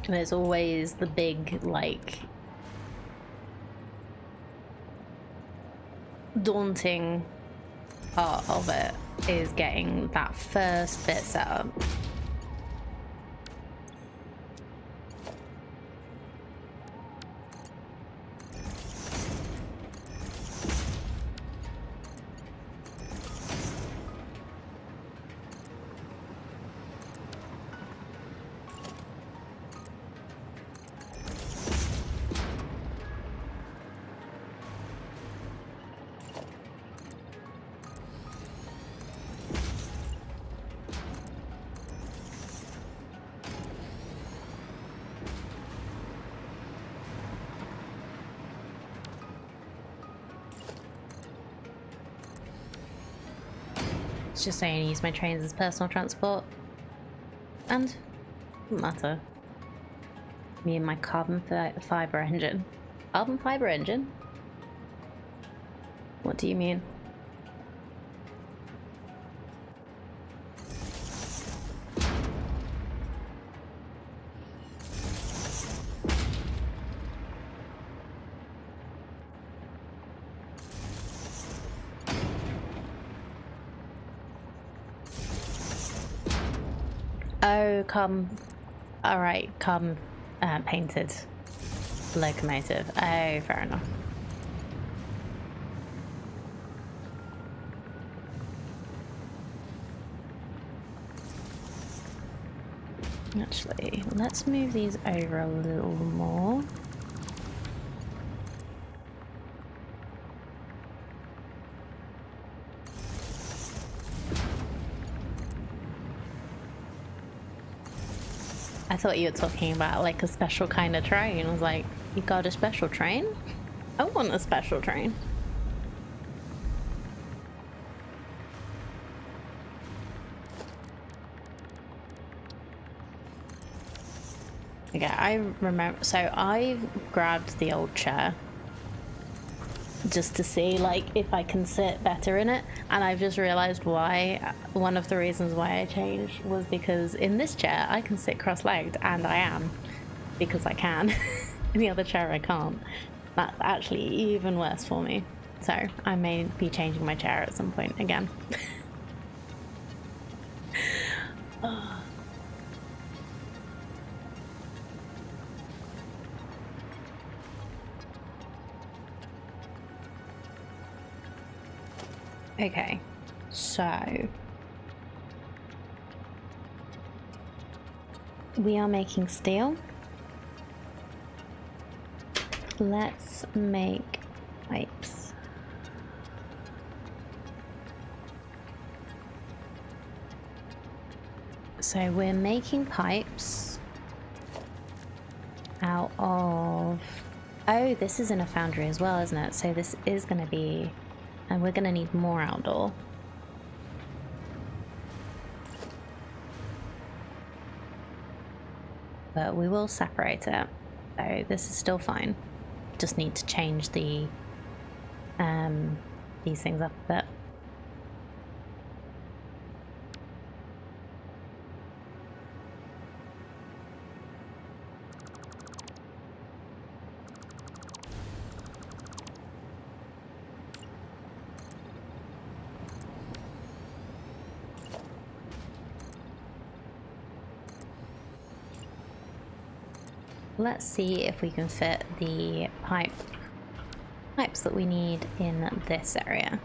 And it's always the big, like, daunting part of it is getting that first bit set up. It's just saying use my trains as personal transport. And doesn't matter. Me and my carbon fiber engine. Carbon fiber engine? What do you mean? Oh, alright, carbon painted locomotive. Oh, fair enough. Actually, let's move these over a little more. I thought you were talking about like a special kind of train. I was like, you got a special train? I want a special train. Okay, I remember, so I grabbed the old chair just to see like if I can sit better in it, and I've just realized why. One of the reasons why I changed was because in this chair I can sit cross-legged, and I am, because I can. In the other chair I can't. That's actually even worse for me, so I may be changing my chair at some point again. Okay, so we are making steel. Let's make pipes. So we're making pipes out of... Oh, this is in a foundry as well, isn't it? So this is going to be... And we're going to need more outdoor. But we will separate it. So this is still fine. Just need to change the these things up a bit. Let's see if we can fit the pipes that we need in this area.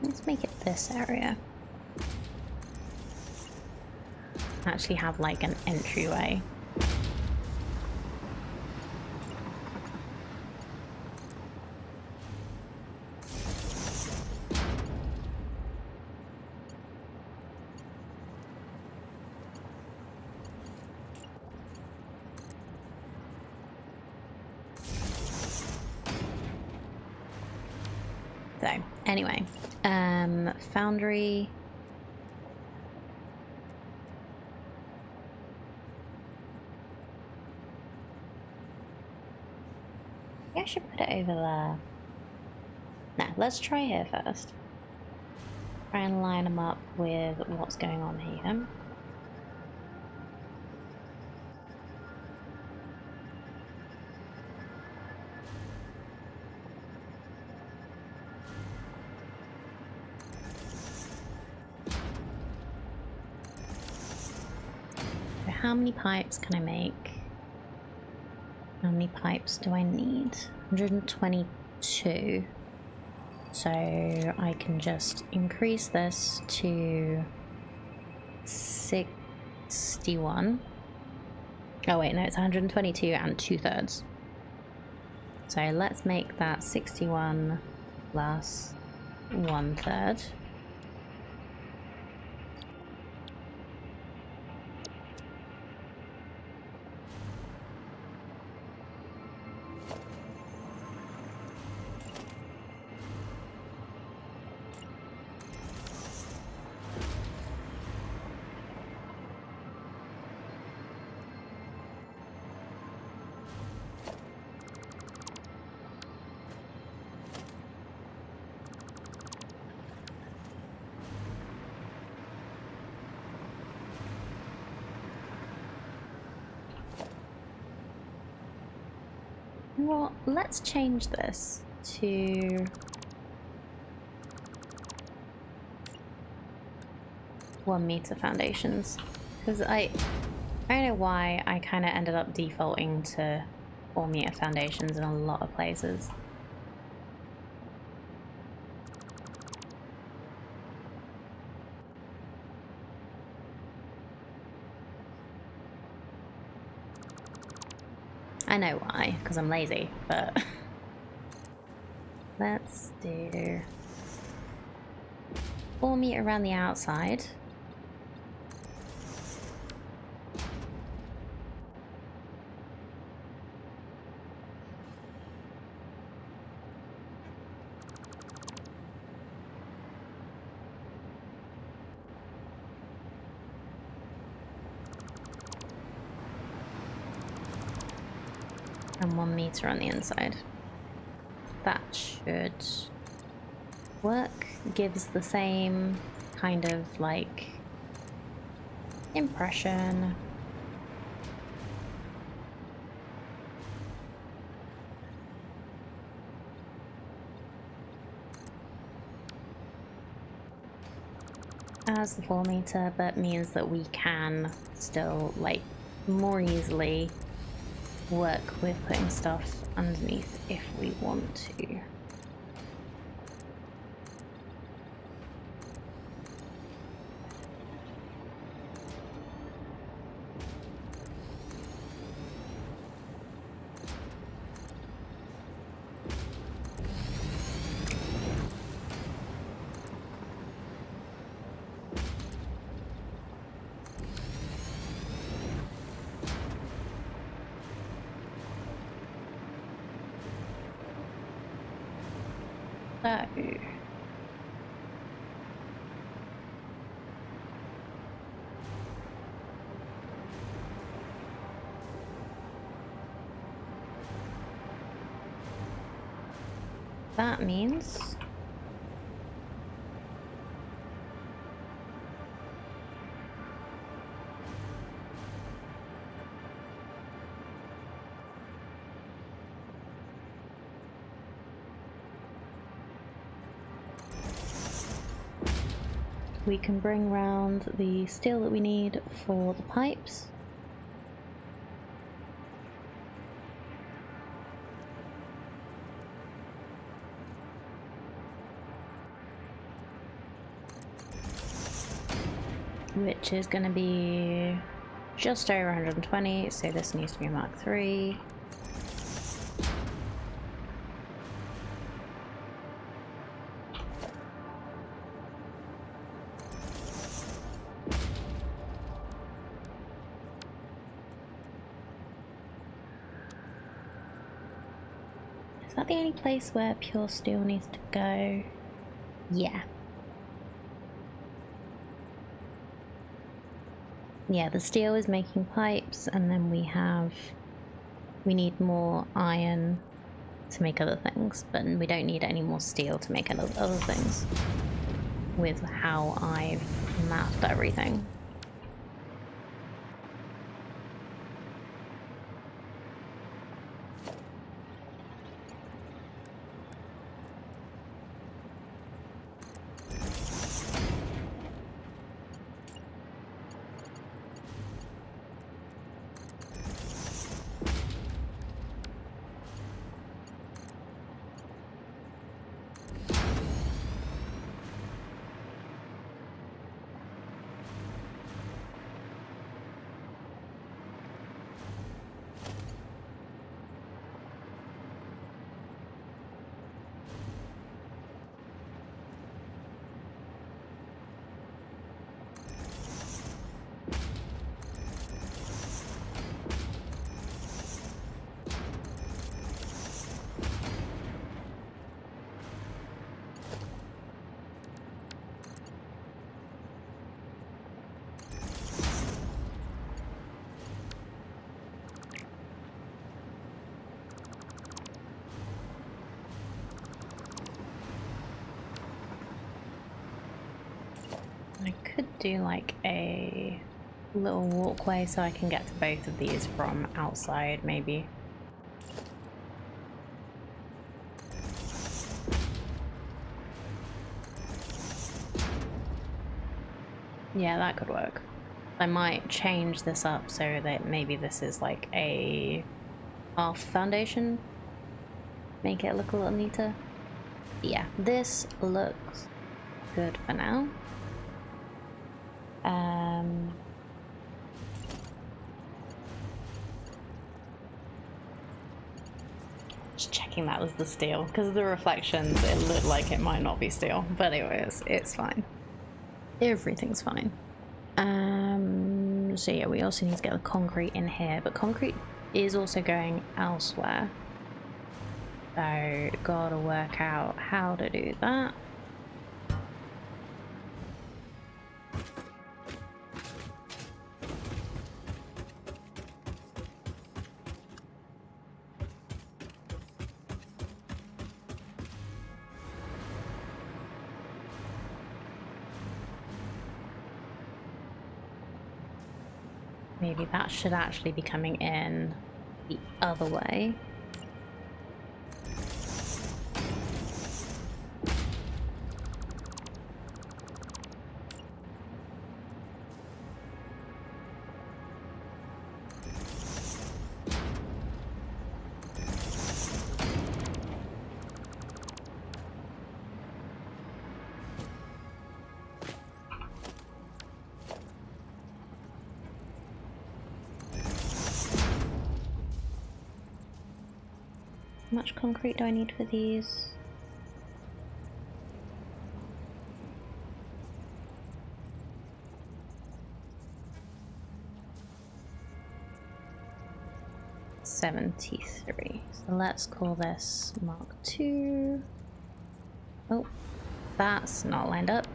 Let's make it this area. actually have like an entryway. So anyway, foundry. Yeah, I should put it over there. Nah, let's try here first. Try and line them up with what's going on here. So how many pipes can I make? How many pipes do I need? 122. So I can just increase this to 61. Oh wait, no, it's 122 and 2/3. So let's make that 61 plus 1/3. Well, let's change this to 1 meter foundations, because I don't know why I kind of ended up defaulting to 4 meter foundations in a lot of places. I know why, because I'm lazy, but let's do 4 meter around the outside. And 1 meter on the inside. That should work. Gives the same kind of like impression. As the 4 meter, but means that we can still like more easily work with putting stuff underneath if we want to. So that means we can bring round the steel that we need for the pipes. which is going to be just over 120, so this needs to be Mark III. Is that the only place where pure steel needs to go? Yeah. Yeah, the steel is making pipes, and then we need more iron to make other things, but we don't need any more steel to make other things with how I've mapped everything. I could do like a little walkway so I can get to both of these from outside, maybe. Yeah, that could work. I might change this up so that maybe this is like a half foundation. Make it look a little neater. Yeah, this looks good for now. Just checking that was the steel, because of the reflections it looked like it might not be steel, but anyways, it's fine. Everything's fine. So yeah, we also need to get the concrete in here, but concrete is also going elsewhere. So gotta work out how to do that. Maybe that should actually be coming in the other way. How much concrete do I need for these? $73. So let's call this Mark II. Oh, that's not lined up.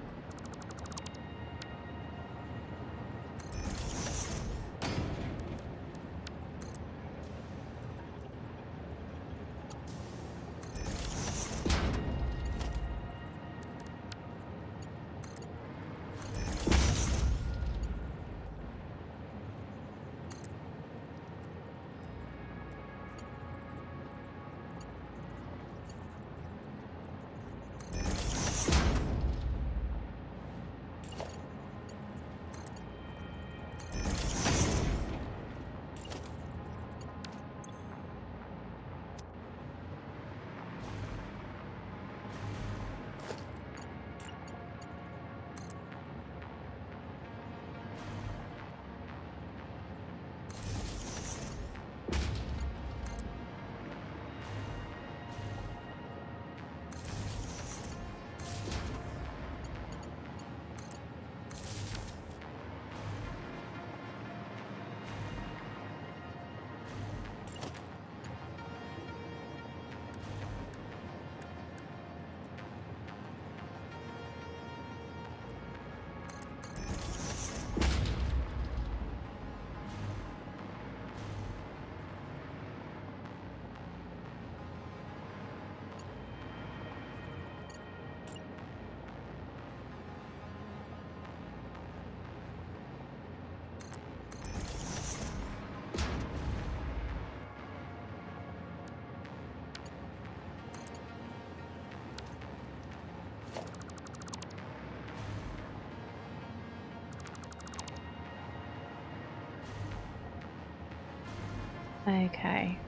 Okay.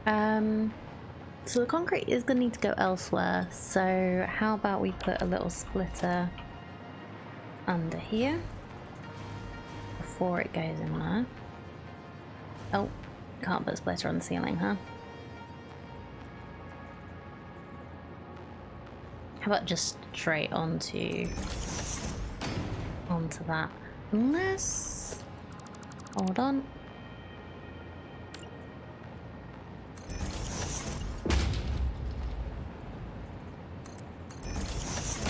So the concrete is going to need to go elsewhere. So how about we put a little splitter under here before it goes in there. Oh, can't put a splitter on the ceiling, huh? How about just straight onto that? Unless, hold on.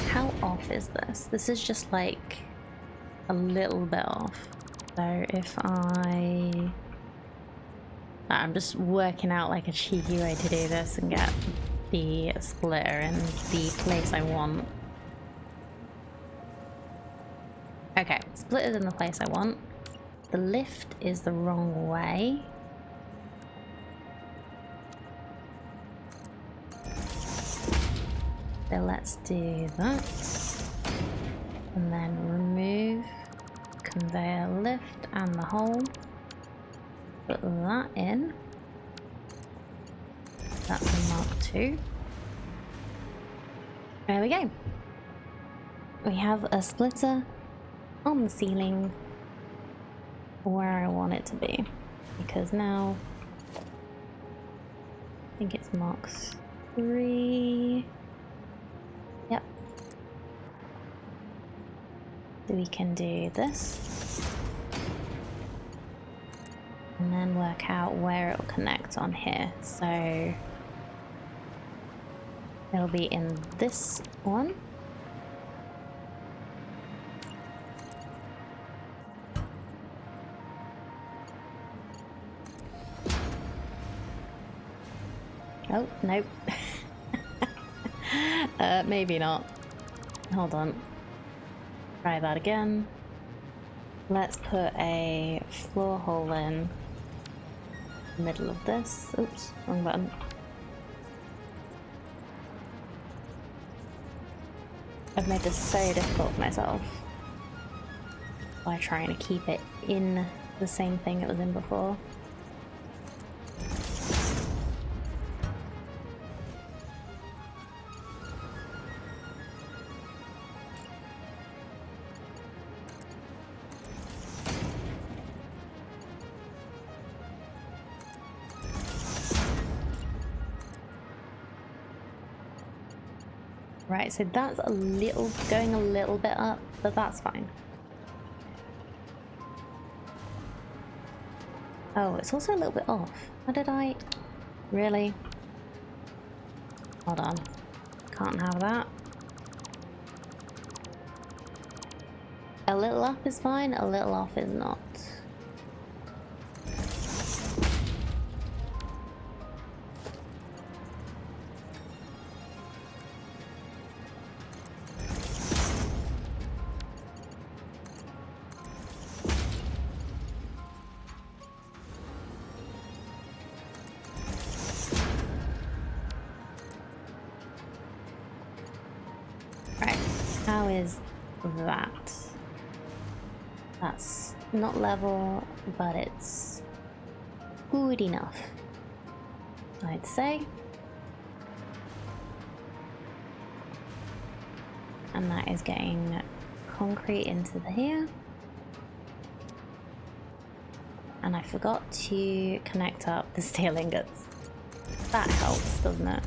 How off is this? This is just like a little bit off. So if I'm just working out like a cheeky way to do this and get the splitter in the place I want. Okay, splitter's in the place I want. The lift is the wrong way. So let's do that. And then remove conveyor lift and the hole. Put that in. That's a Mark II. There we go. We have a splitter on the ceiling where I want it to be. Because now I think it's Mark III. Yep. So we can do this. And then work out where it will connect on here. So it'll be in this one. Oh, nope. Maybe not. Hold on. Try that again. Let's put a floor hole in the middle of this. Oops, wrong button. I've made this so difficult for myself by trying to keep it in the same thing it was in before. Right, so that's going a little bit up, but that's fine. Oh, it's also a little bit off. How did I... Really? Hold on. Can't have that. A little up is fine, a little off is not. How is that? That's not level, but it's good enough, I'd say. And that is getting concrete into here. And I forgot to connect up the steel ingots. That helps, doesn't it?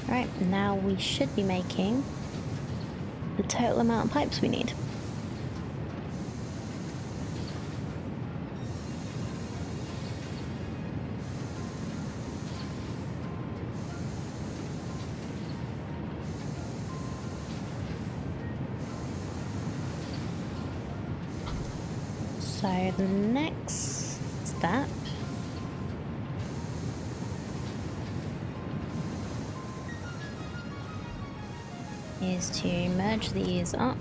Right, now we should be making the total amount of pipes we need. So the next step is to merge these up.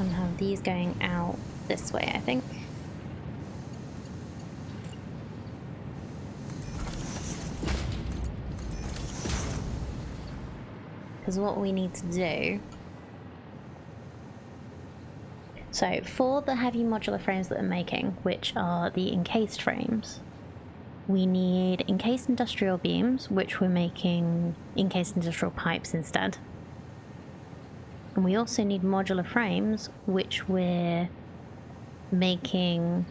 And have these going out this way, I think. Because what we need to do... So, for the heavy modular frames that I'm making, which are the encased frames, we need encased industrial beams, which we're making encased industrial pipes instead. And we also need modular frames, which we're making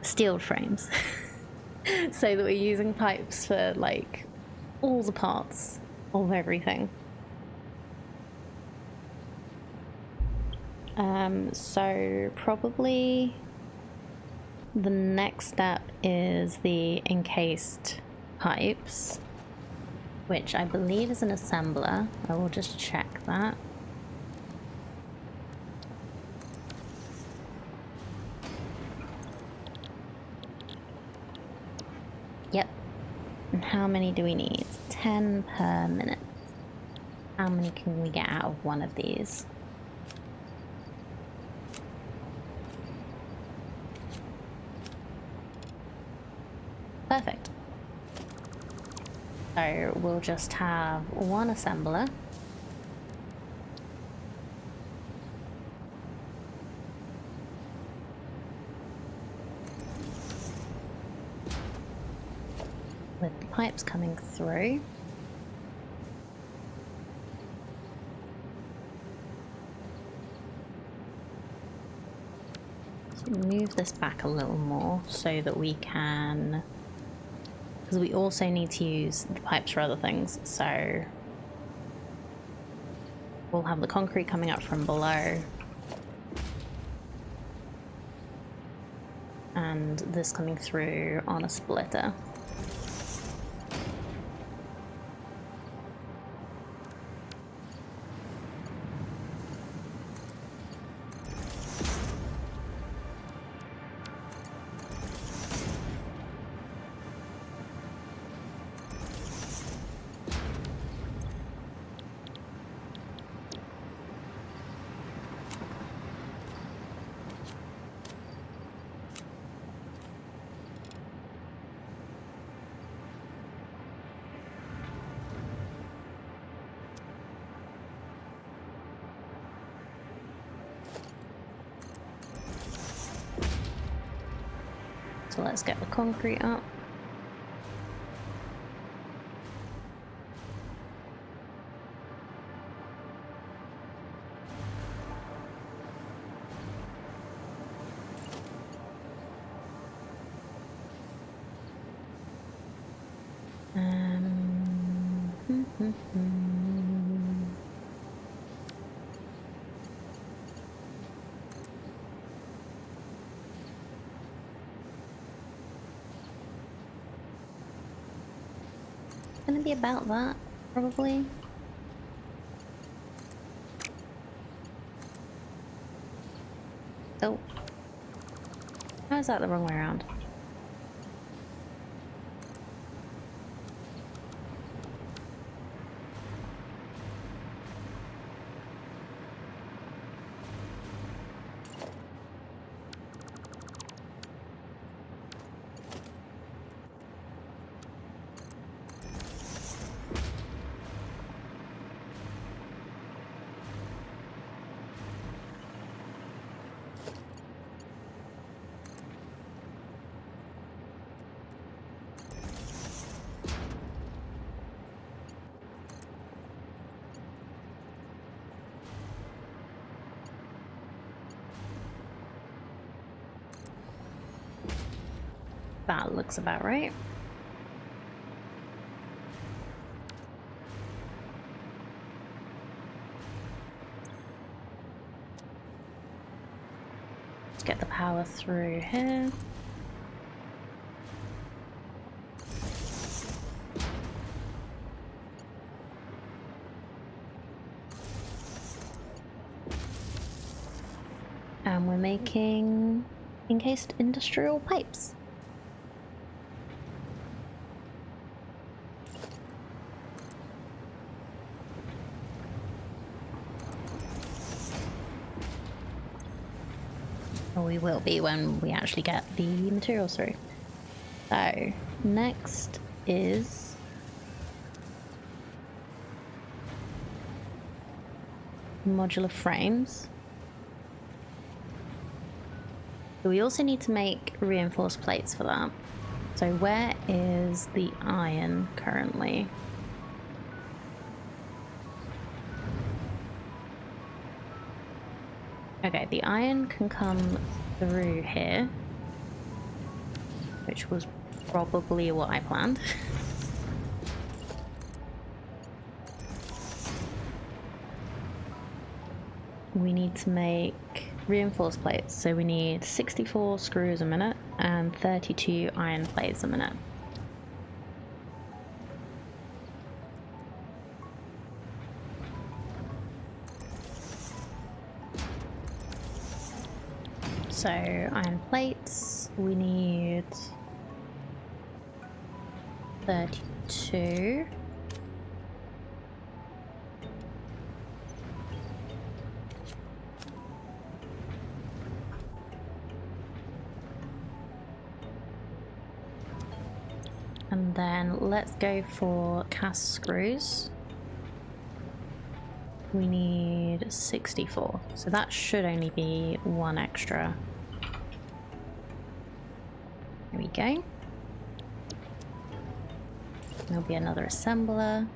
steel frames. So that we're using pipes for, like, all the parts of everything. So probably the next step is the encased pipes, which I believe is an assembler. I will just check that. Yep. And how many do we need? 10 per minute. How many can we get out of one of these? Perfect. So we'll just have one assembler. With the pipes coming through. So move this back a little more so that we can, because we also need to use the pipes for other things, so we'll have the concrete coming up from below and this coming through on a splitter. So let's get the concrete up. Gonna be about that, probably. Oh. How is that the wrong way around? That looks about right. Let's get the power through here. And we're making encased industrial pipes. Or we will be when we actually get the materials through. So, next is modular frames. We also need to make reinforced plates for that. So where is the iron currently? Okay, the iron can come through here, which was probably what I planned. We need to make reinforced plates, so we need 64 screws a minute and 32 iron plates a minute. So iron plates, we need 32. And then let's go for cast screws. We need 64, so that should only be one extra. There we go. There'll be another assembler.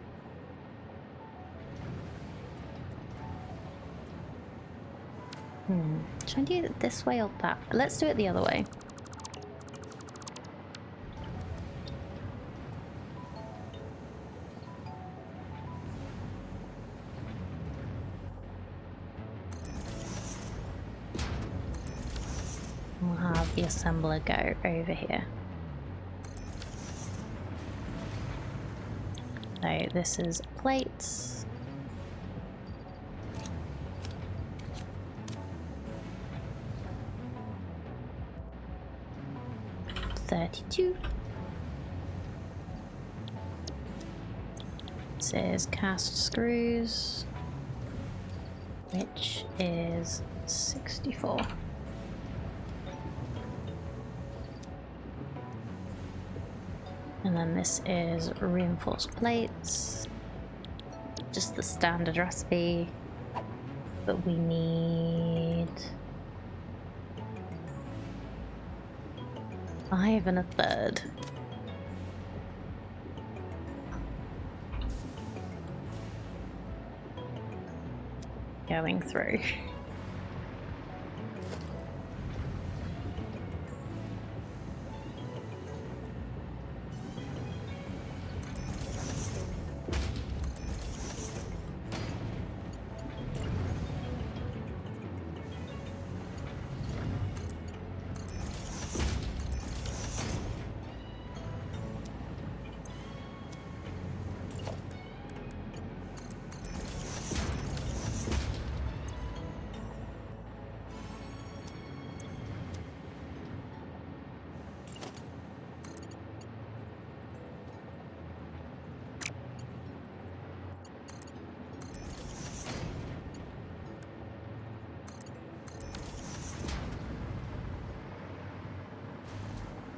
Should I do it this way or that? Let's do it the other way. We'll have the assembler go over here. So this is plates. This is cast screws, which is 64. And then this is reinforced plates, just the standard recipe, but we need 5 1/3. Going through.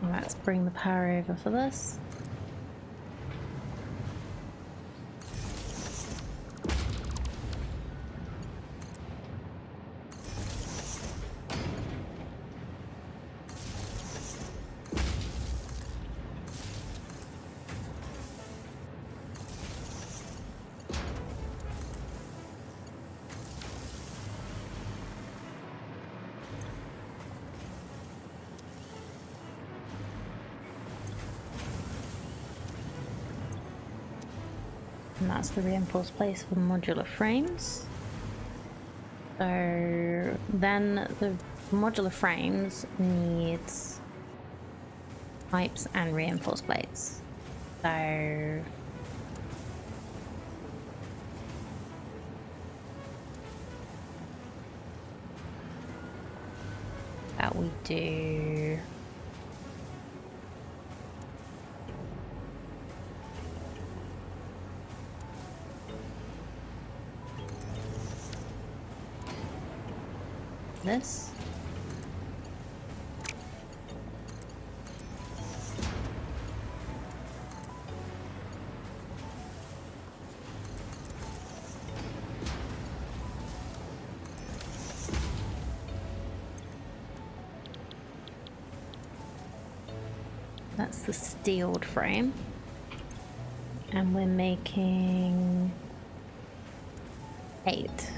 Let's bring the power over for this. And that's the reinforced place for modular frames. So then the modular frames need pipes and reinforced plates. So that we do this. that's the steeled frame. And we're making 8.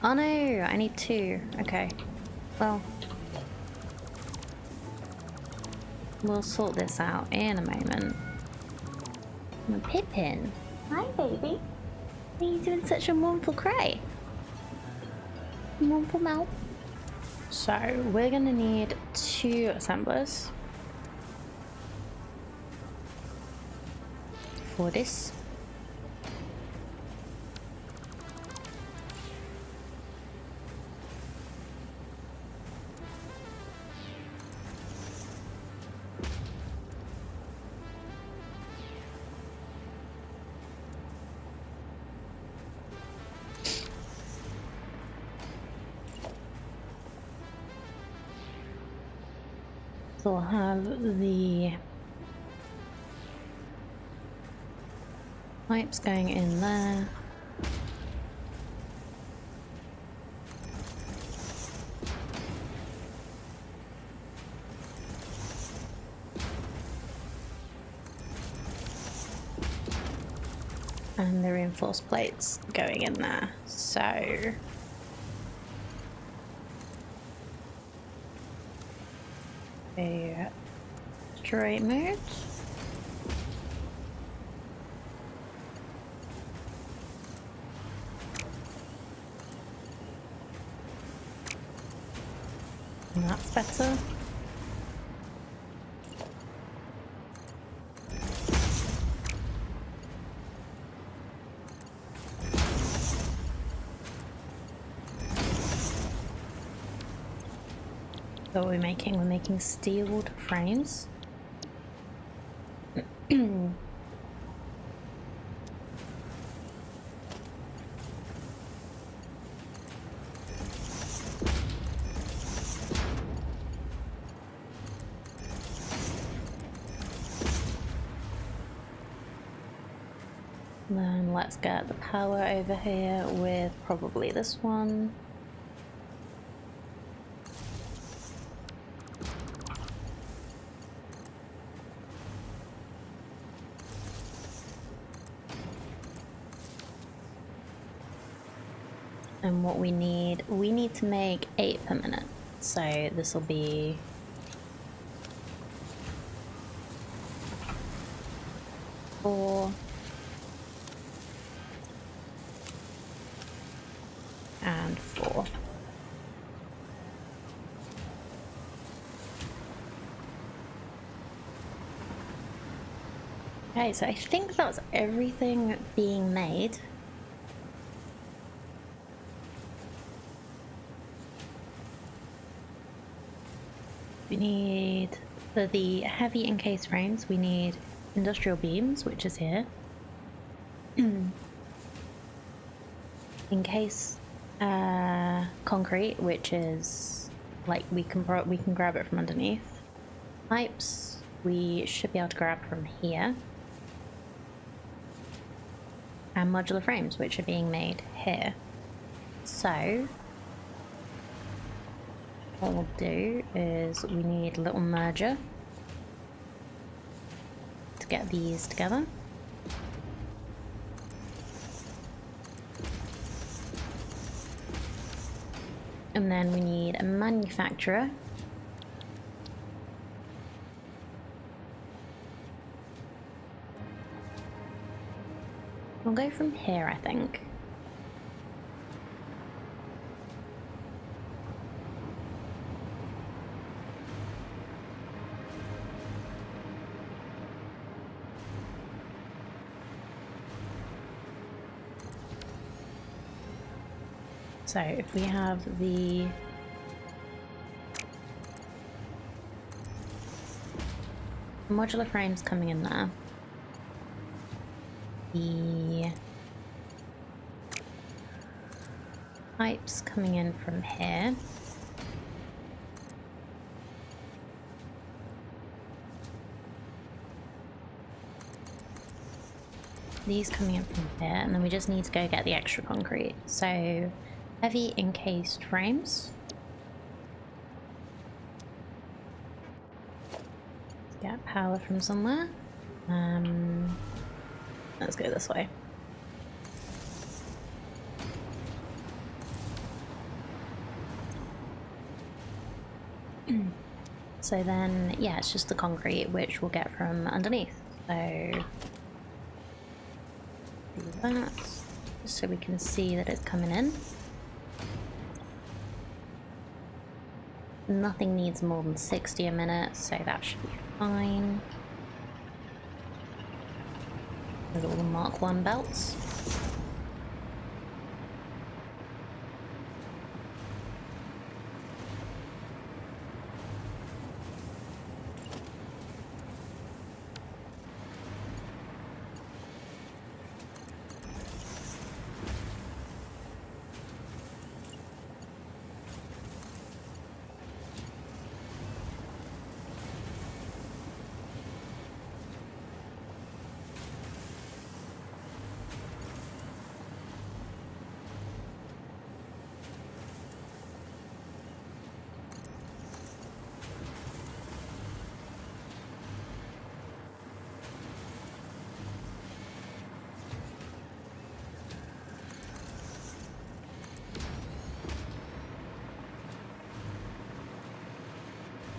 Oh no, I need 2. Okay. Well, we'll sort this out in a moment. Pippin. Hi, baby. Why are you doing such a mournful cry? Mournful mouth. So, we're gonna need 2 assemblers for this. So I'll have the pipes going in there. And the reinforced plates going in there. So a straight move. And that's better. So what are we making? We're making steeled frames. Then let's get the power over here with probably this one. And what we need to make 8 per minute. So this will be 4 and 4. Okay, so I think that's everything being made. We need, for the heavy encased frames, we need industrial beams, which is here. Encase concrete, which is like we can grab it from underneath. Pipes we should be able to grab from here. And modular frames, which are being made here. So what we'll do is we need a little merger to get these together. And then we need a manufacturer. We'll go from here, I think. So if we have the modular frames coming in there, the pipes coming in from here, these coming in from here, and then we just need to go get the extra concrete. So heavy encased frames. Get power from somewhere. Let's go this way. So then, yeah, it's just the concrete, which we'll get from underneath. So do that, just so we can see that it's coming in. Nothing needs more than 60 a minute, so that should be fine. There's all the Mark 1 belts.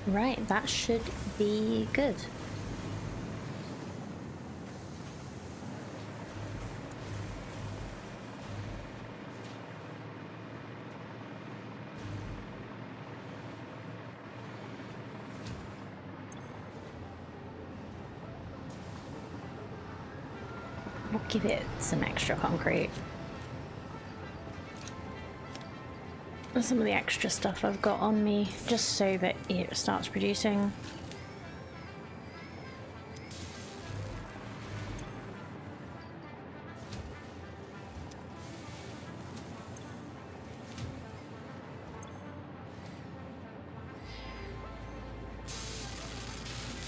Right, that should be good. We'll give it some extra concrete. Some of the extra stuff I've got on me, just so that it starts producing.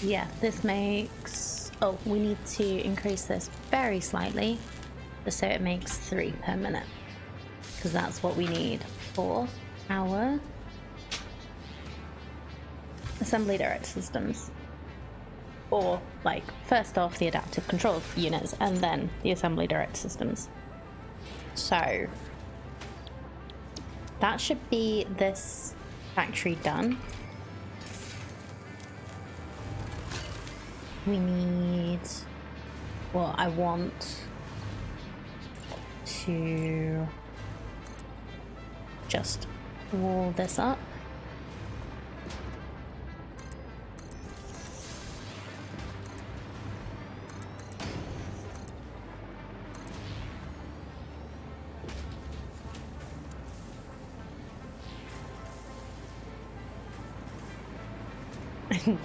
Yeah, this makes... Oh, we need to increase this very slightly, just so it makes 3 per minute. Because that's what we need for our assembly direct systems. Or, like, first off the adaptive control units and then the assembly direct systems. So, that should be this factory done. We need... Well, I want to just wall this up.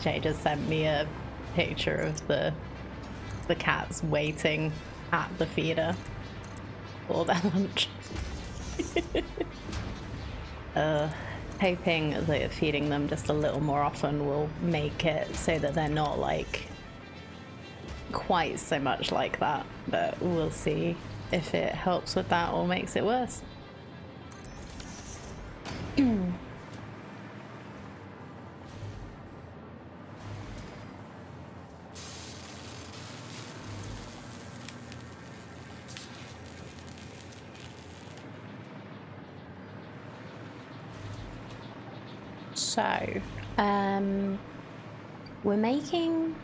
Jay just sent me a picture of the cats waiting at the feeder for their lunch. Hoping that feeding them just a little more often will make it so that they're not like quite so much like that, but we'll see if it helps with that or makes it worse. So, we're making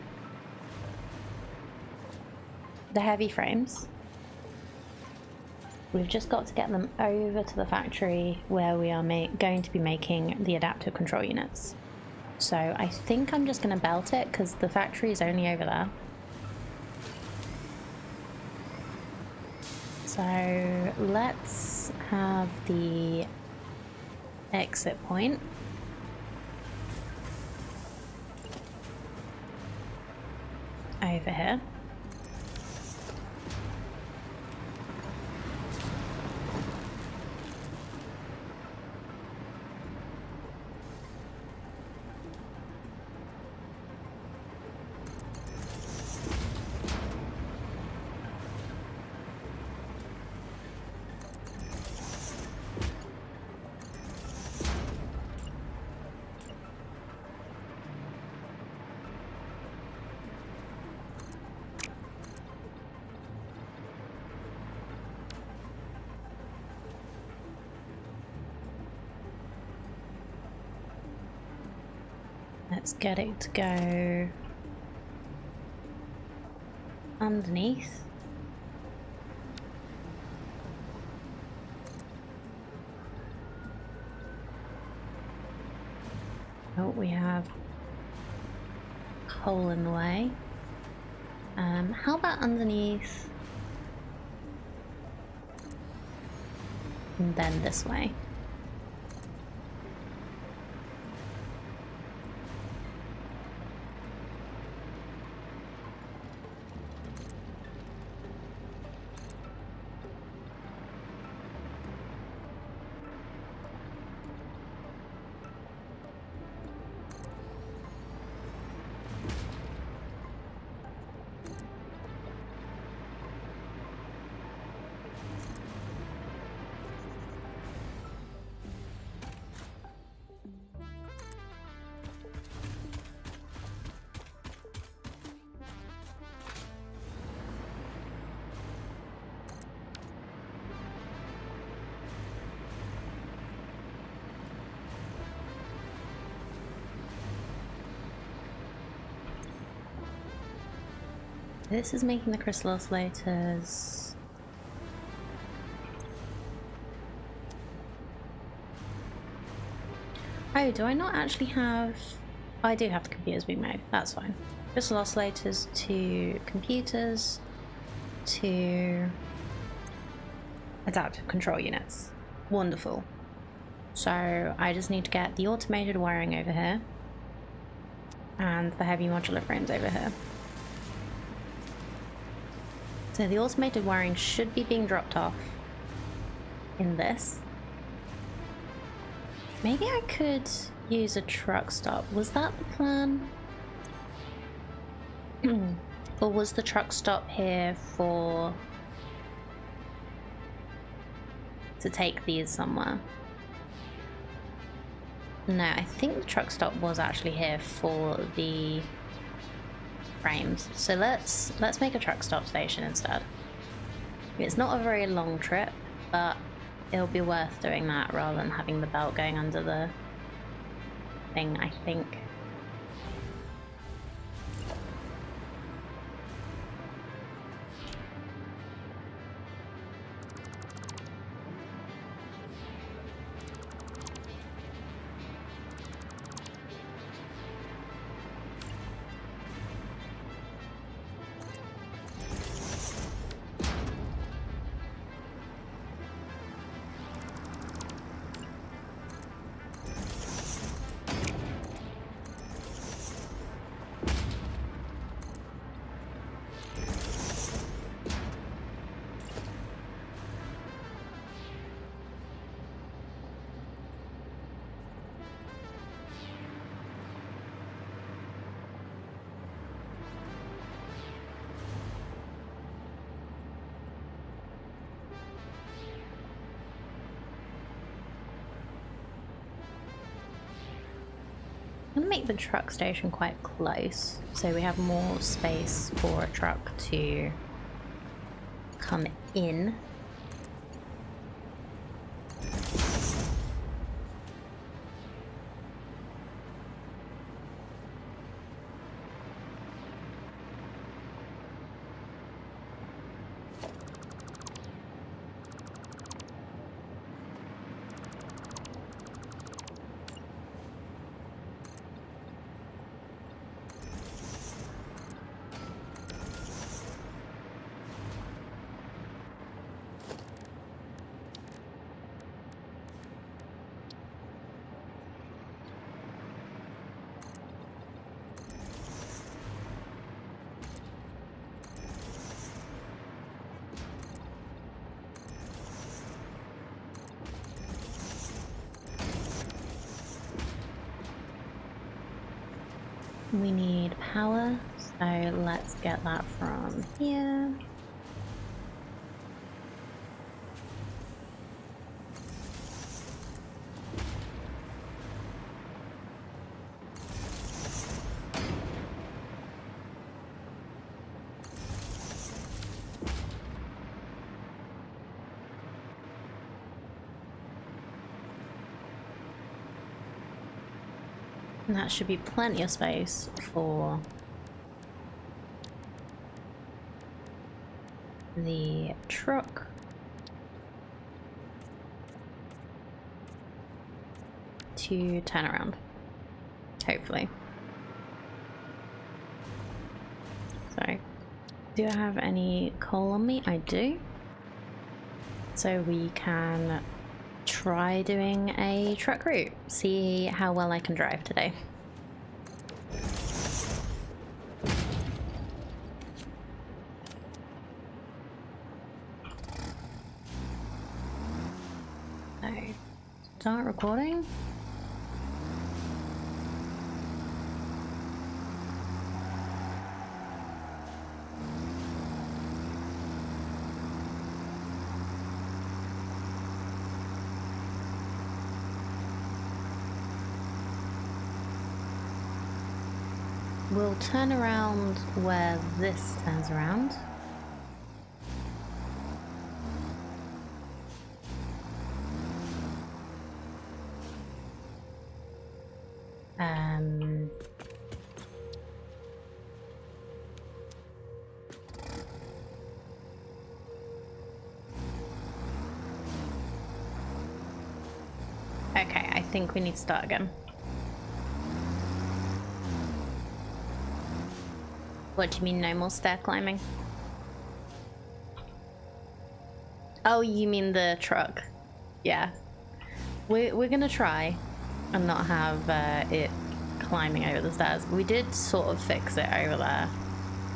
the heavy frames. We've just got to get them over to the factory where we are going to be making the adaptive control units. So I think I'm just going to belt it because the factory is only over there. So let's have the exit point. Over here. Let's get it to go underneath. Oh, we have coal in the way. How about underneath? And then this way. This is making the crystal oscillators. Oh, do I not actually have... Oh, I do have the computers being made. That's fine. Crystal oscillators to computers to adaptive control units. Wonderful. So I just need to get the automated wiring over here and the heavy modular frames over here. So the automated wiring should be being dropped off in this. Maybe I could use a truck stop. Was that the plan? Or was the truck stop here for... to take these somewhere? No, I think the truck stop was actually here for the frames. So let's make a truck stop station instead. It's not a very long trip, but it'll be worth doing that rather than having the belt going under the thing, I think. I'm gonna make the truck station quite close so we have more space for a truck to come in. We need power, so let's get that from here. And that should be plenty of space for the truck. To turn around. Hopefully. So, do I have any coal on me? I do. So we can try doing a truck route. See how well I can drive today. So, start recording. We'll turn around where this turns around. Okay, I think we need to start again. What do you mean no more stair climbing? Oh, you mean the truck? Yeah. We're gonna try and not have it climbing over the stairs. We did sort of fix it over there.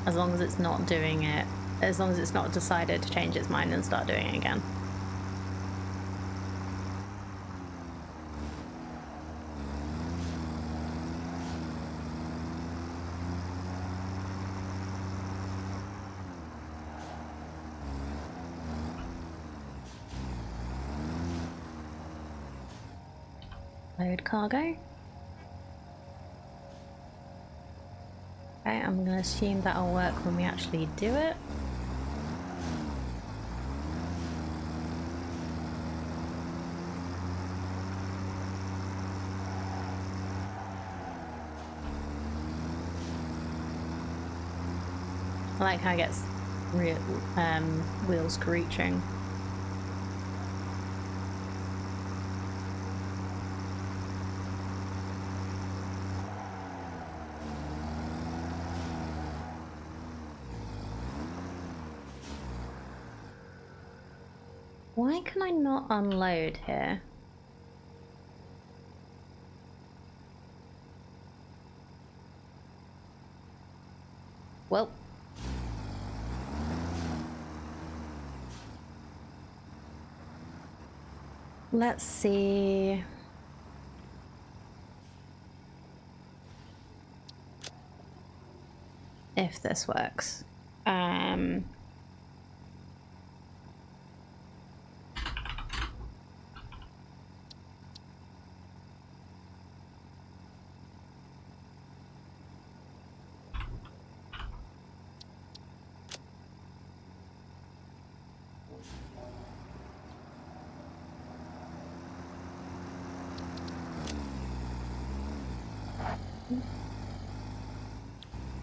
As long as it's not doing it, as long as it's not decided to change its mind and start doing it again. Load cargo. Okay, I'm gonna assume that'll work when we actually do it. I like how it gets real wheels screeching. Why can I not unload here? Well. Let's see. If this works.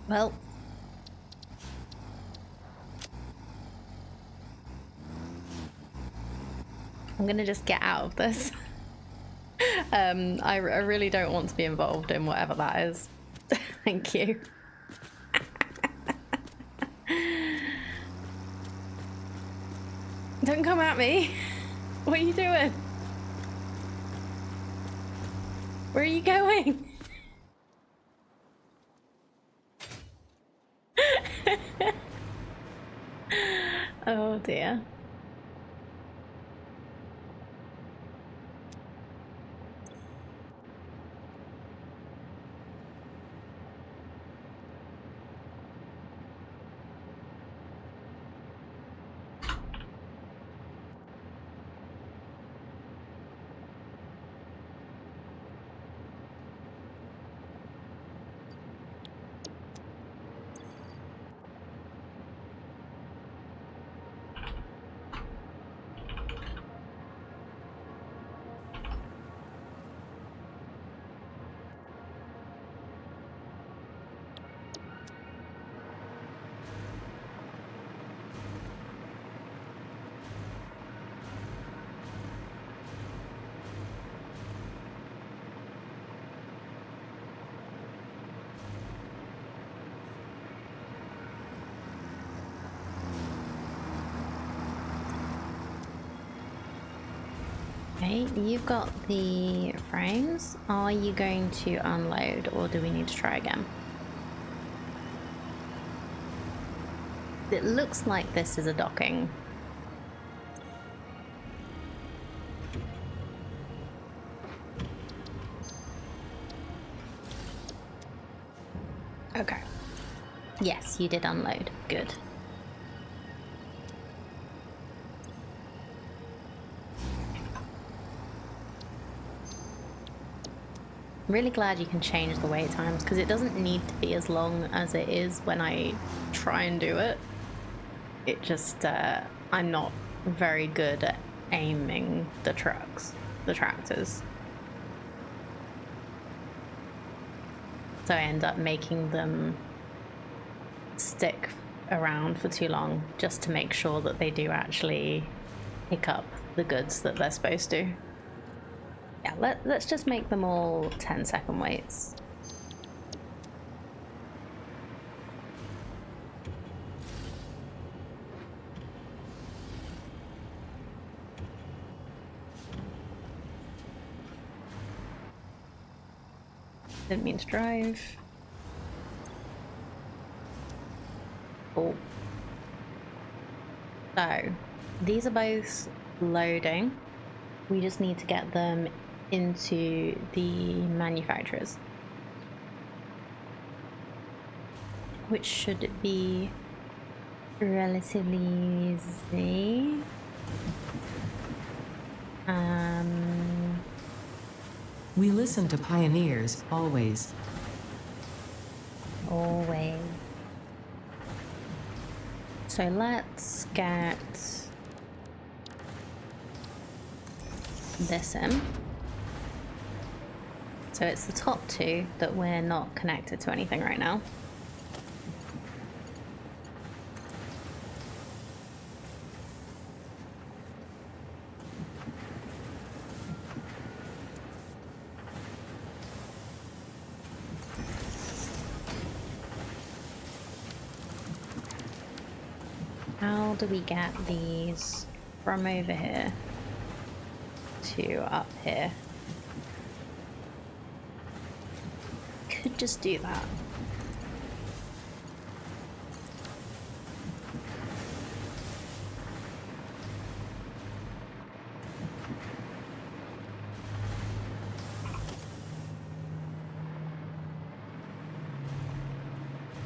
Well. I'm gonna just get out of this. I really don't want to be involved in whatever that is. Thank you. Don't come at me. What are you doing? Where are you going? Oh dear. Okay, you've got the frames. Are you going to unload or do we need to try again? It looks like this is a docking. Okay. Yes, you did unload. Good. Really glad you can change the wait times because it doesn't need to be as long as it is when I try and do it. It just, I'm not very good at aiming the tractors. So I end up making them stick around for too long just to make sure that they do actually pick up the goods that they're supposed to. Yeah, let's just make them all 10-second waits. Didn't mean to drive. Oh. So, these are both loading. We just need to get them into the manufacturers, which should be relatively easy. We listen to pioneers, always. Always. So let's get this in. So it's the top two that we're not connected to anything right now. How do we get these from over here to up here? Could just do that.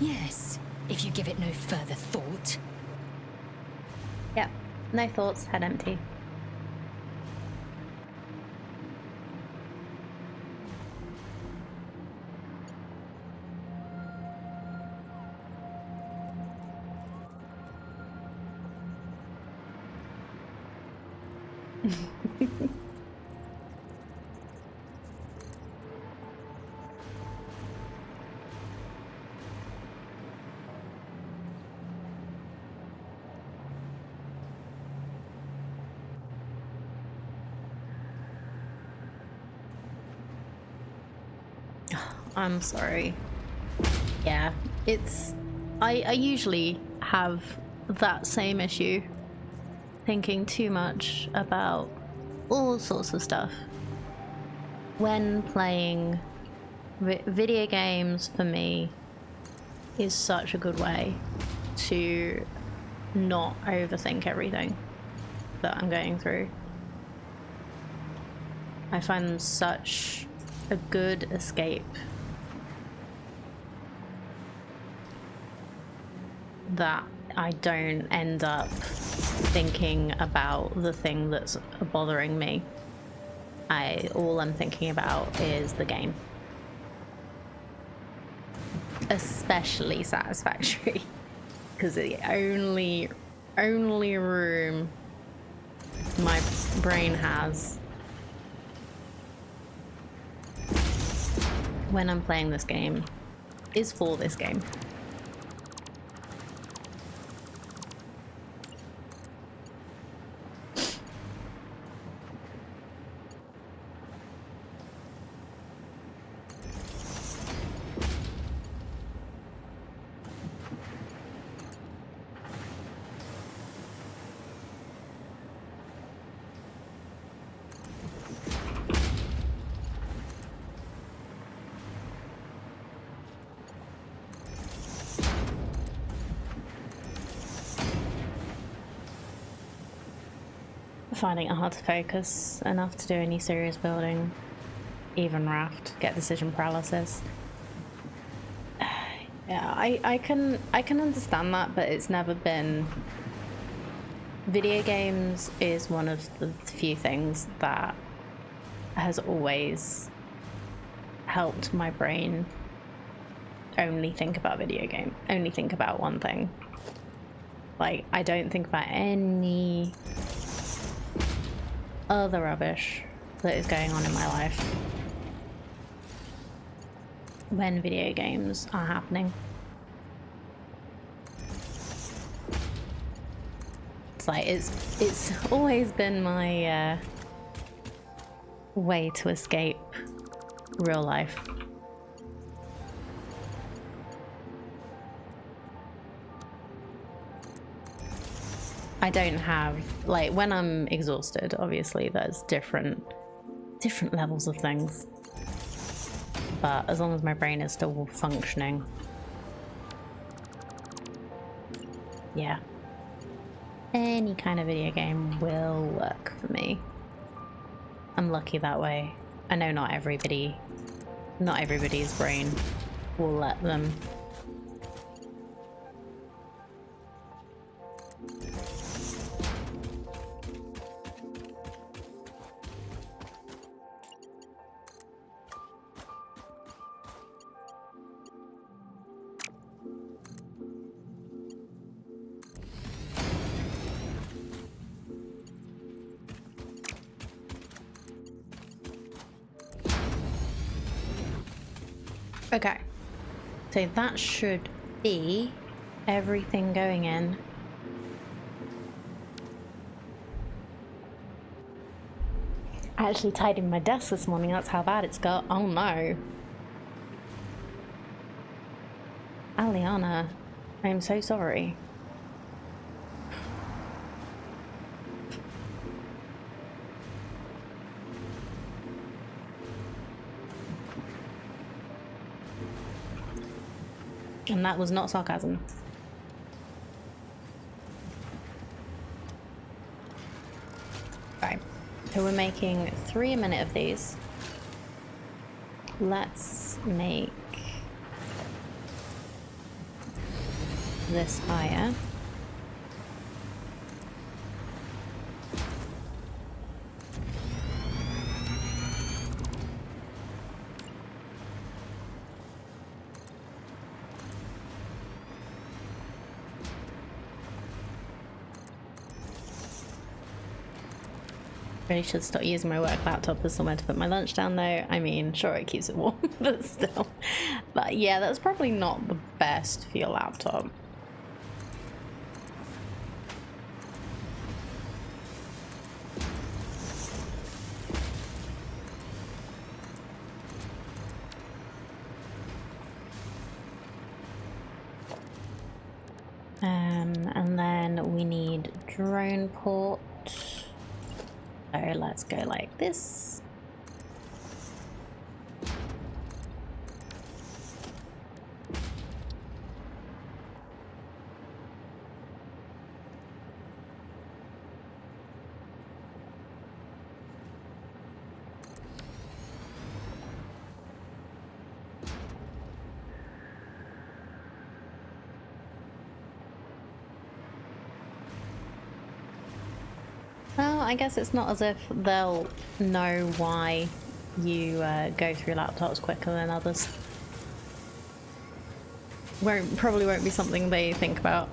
Yes, if you give it no further thought. Yep, no thoughts, head empty. I'm sorry. Yeah, it's... I usually have that same issue. Thinking too much about all sorts of stuff. When playing video games, for me, is such a good way to not overthink everything that I'm going through. I find them such a good escape that I don't end up thinking about the thing that's bothering me. All I'm thinking about is the game. Especially Satisfactory. Because the only room my brain has when I'm playing this game is for this game. finding it hard to focus enough to do any serious building, even raft, get decision paralysis. Yeah, I can understand that, but it's never been. Video games is one of the few things that has always helped my brain only think about only think about one thing. Like, I don't think about any other rubbish that is going on in my life when video games are happening. It's like it's always been my way to escape real life. I don't have, like, when I'm exhausted, obviously there's different levels of things, but as long as my brain is still functioning, yeah, any kind of video game will work for me. I'm lucky that way. I know not everybody's brain will let them. Okay, so that should be everything going in. I actually tidied my desk this morning, that's how bad it's got. Oh no. Aliana, I'm so sorry. And that was not sarcasm. Right, so we're making 3 a minute of these. Let's make this higher. Really should start using my work laptop as somewhere to put my lunch down though. I mean, sure, it keeps it warm, but still. But yeah, that's probably not the best for your laptop. And then we need drone port. So let's go like this. Well, I guess it's not as if they'll know why you go through laptops quicker than others. Probably won't be something they think about.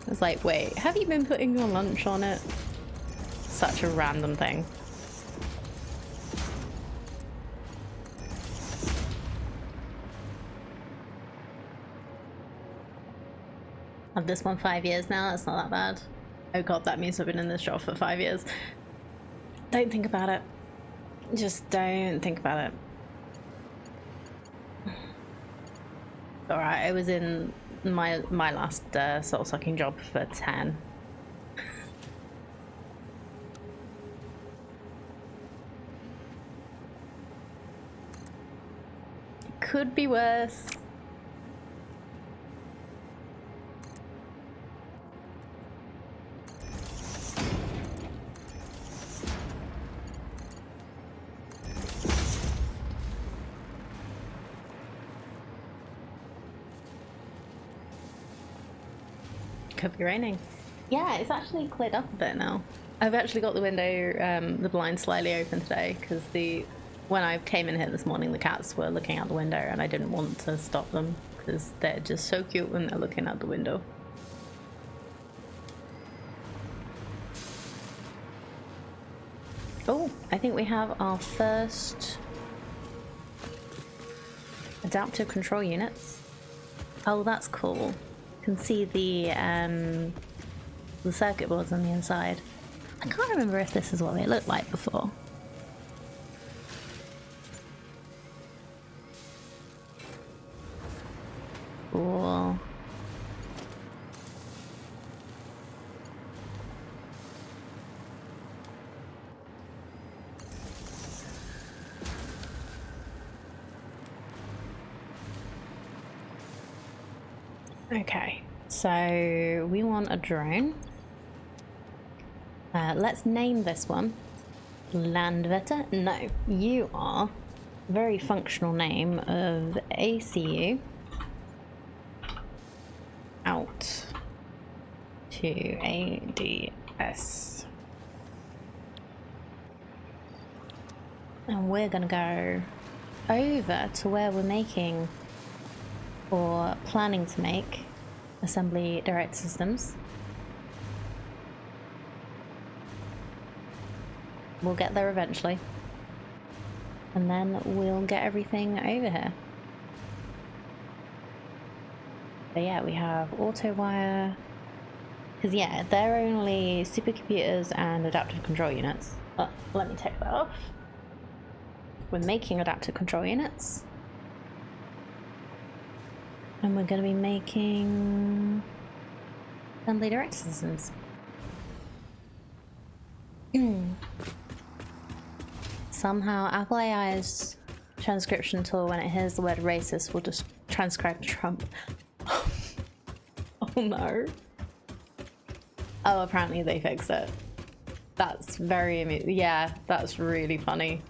It's like, wait, have you been putting your lunch on it? Such a random thing. I've this one 5 years now, that's not that bad. Oh god, that means I've been in this job for 5 years. Don't think about it. Just don't think about it. Alright, I was in my last soul sucking job for 10. Could be worse. Could be raining. Yeah, it's actually cleared up a bit now. I've actually got the window, the blind slightly open today because when I came in here this morning, the cats were looking out the window and I didn't want to stop them because they're just so cute when they're looking out the window. Oh, I think we have our first adaptive control units. Oh, that's cool. You can see the circuit boards on the inside. I can't remember if this is what they looked like before. Cool. Okay, so we want a drone. Let's name this one Landvetter. No, you are a very functional name of ACU out to ADS. And we're gonna go over to where we're making or planning to make assembly direct systems. We'll get there eventually. And then we'll get everything over here. But yeah, we have auto wire. Because yeah, they're only supercomputers and adaptive control units. But let me take that off. We're making adaptive control units. And we're going to be making assembly direct systems. Somehow Apple AI's transcription tool, when it hears the word racist, will just transcribe Trump. Oh no. Oh, apparently they fixed it. That's very amusing. Yeah, that's really funny.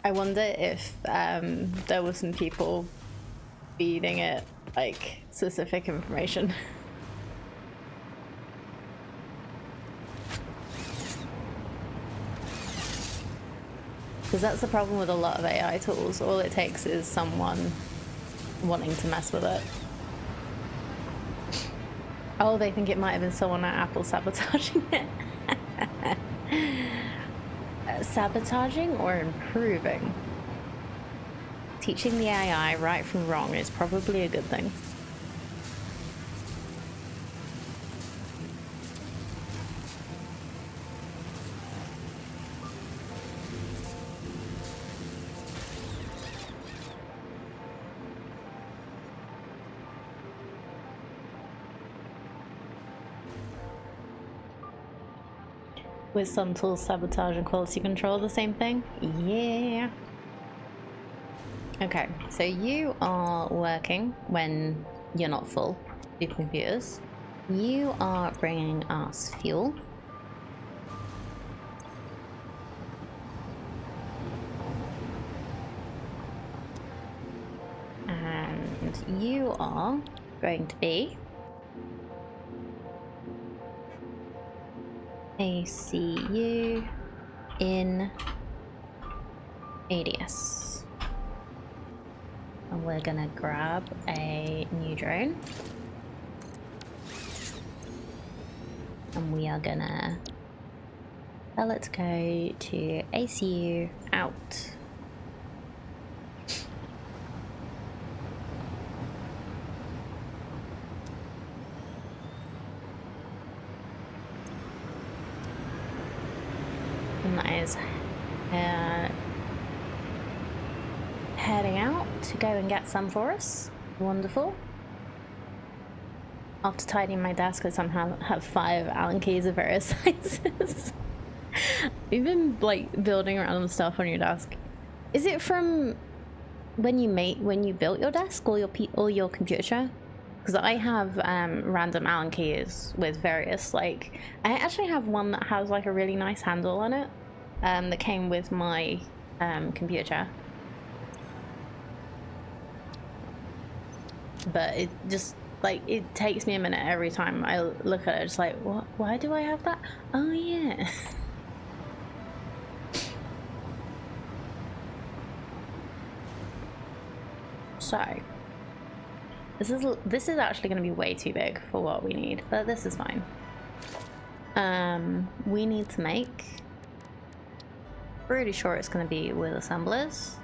I wonder if there were some people feeding it like specific information. Because that's the problem with a lot of AI tools. All it takes is someone wanting to mess with it. Oh, they think it might have been someone at Apple sabotaging it. Sabotaging or improving? Teaching the AI right from wrong is probably a good thing. With some tools, sabotage and quality control the same thing? Yeah. Okay, so you are working when you're not full, your computers. You are bringing us fuel. And you are going to be ACU in ADS. And we're gonna grab a new drone. And we are gonna tell it to go to ACU out. And that is heading out to go and get some for us. Wonderful. After tidying my desk, I somehow have 5 Allen keys of various sizes. You've been like building random stuff on your desk. Is it from when you built your desk or your computer chair? Because I have random Allen keys with various, like, I actually have one that has like a really nice handle on it that came with my computer chair. But it just Like, it takes me a minute every time I look at it. It's like, what? Why do I have that? Oh, yeah. So, this is actually going to be way too big for what we need, but this is fine. We need to make... Pretty sure it's going to be with assemblers.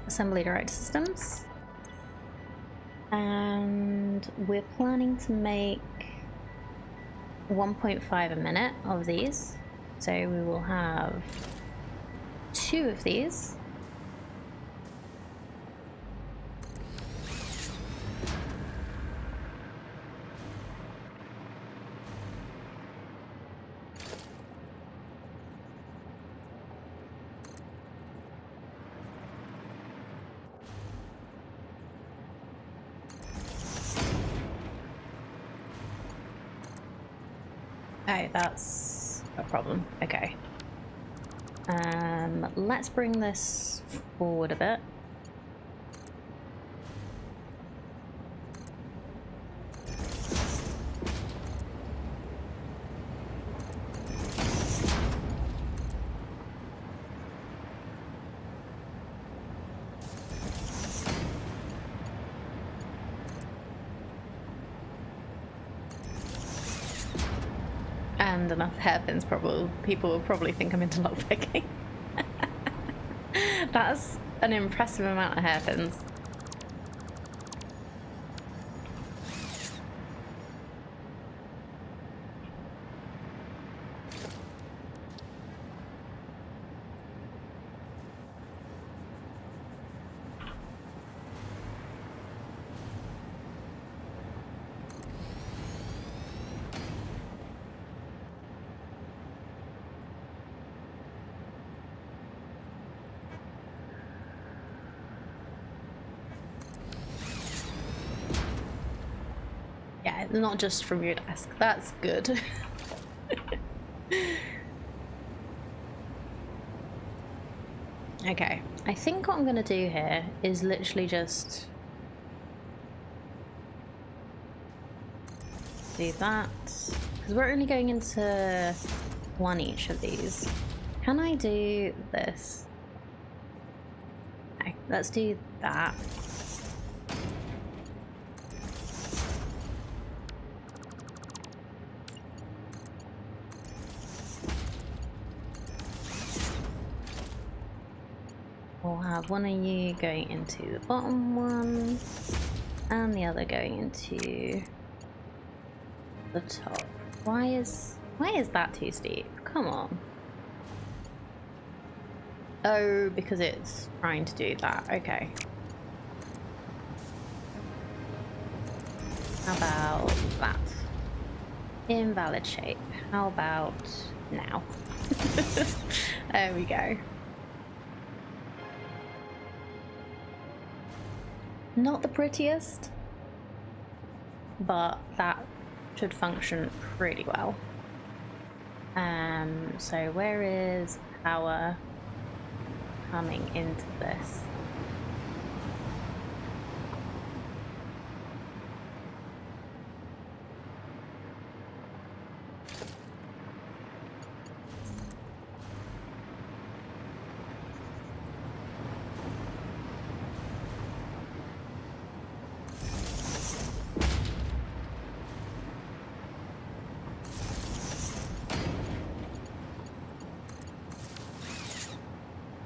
Assembly direct systems. And we're planning to make 1.5 a minute of these. So we will have 2 of these. Oh, that's a problem. Okay. Let's bring this forward a bit. And enough hairpins, probably people will probably think I'm into lockpicking. That's an impressive amount of hairpins. Yeah, not just from your desk. That's good. Okay, I think what I'm gonna do here is literally just do that, because we're only going into 1 each of these. Can I do this? Okay, let's do that. We'll have one of you going into the bottom one, and the other going into the top. Why is that too steep? Come on. Oh, because it's trying to do that. Okay. How about that? Invalid shape. How about now? There we go. Not the prettiest, but that should function pretty well. So where is power coming into this?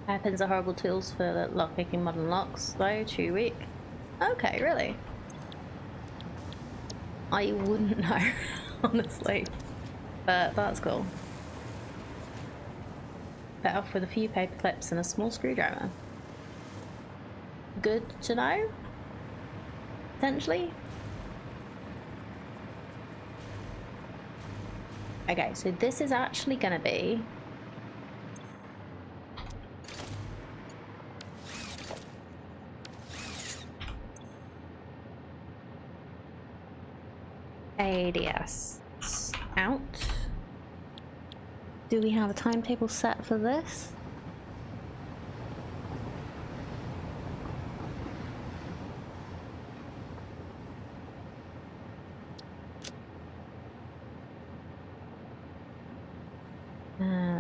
Hairpins are horrible tools for lockpicking modern locks, though. Too weak. Okay, really? I wouldn't know, honestly. But that's cool. Better off with a few paper clips and a small screwdriver. Good to know? Potentially? Okay, so this is actually gonna be ADS out. Do we have a timetable set for this?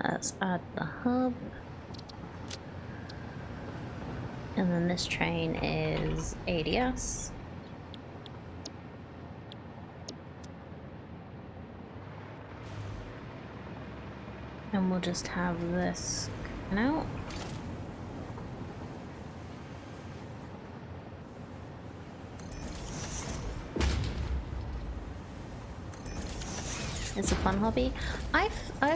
Let's add the hub. And then this train is ADS. And we'll just have this coming out. It's a fun hobby. I've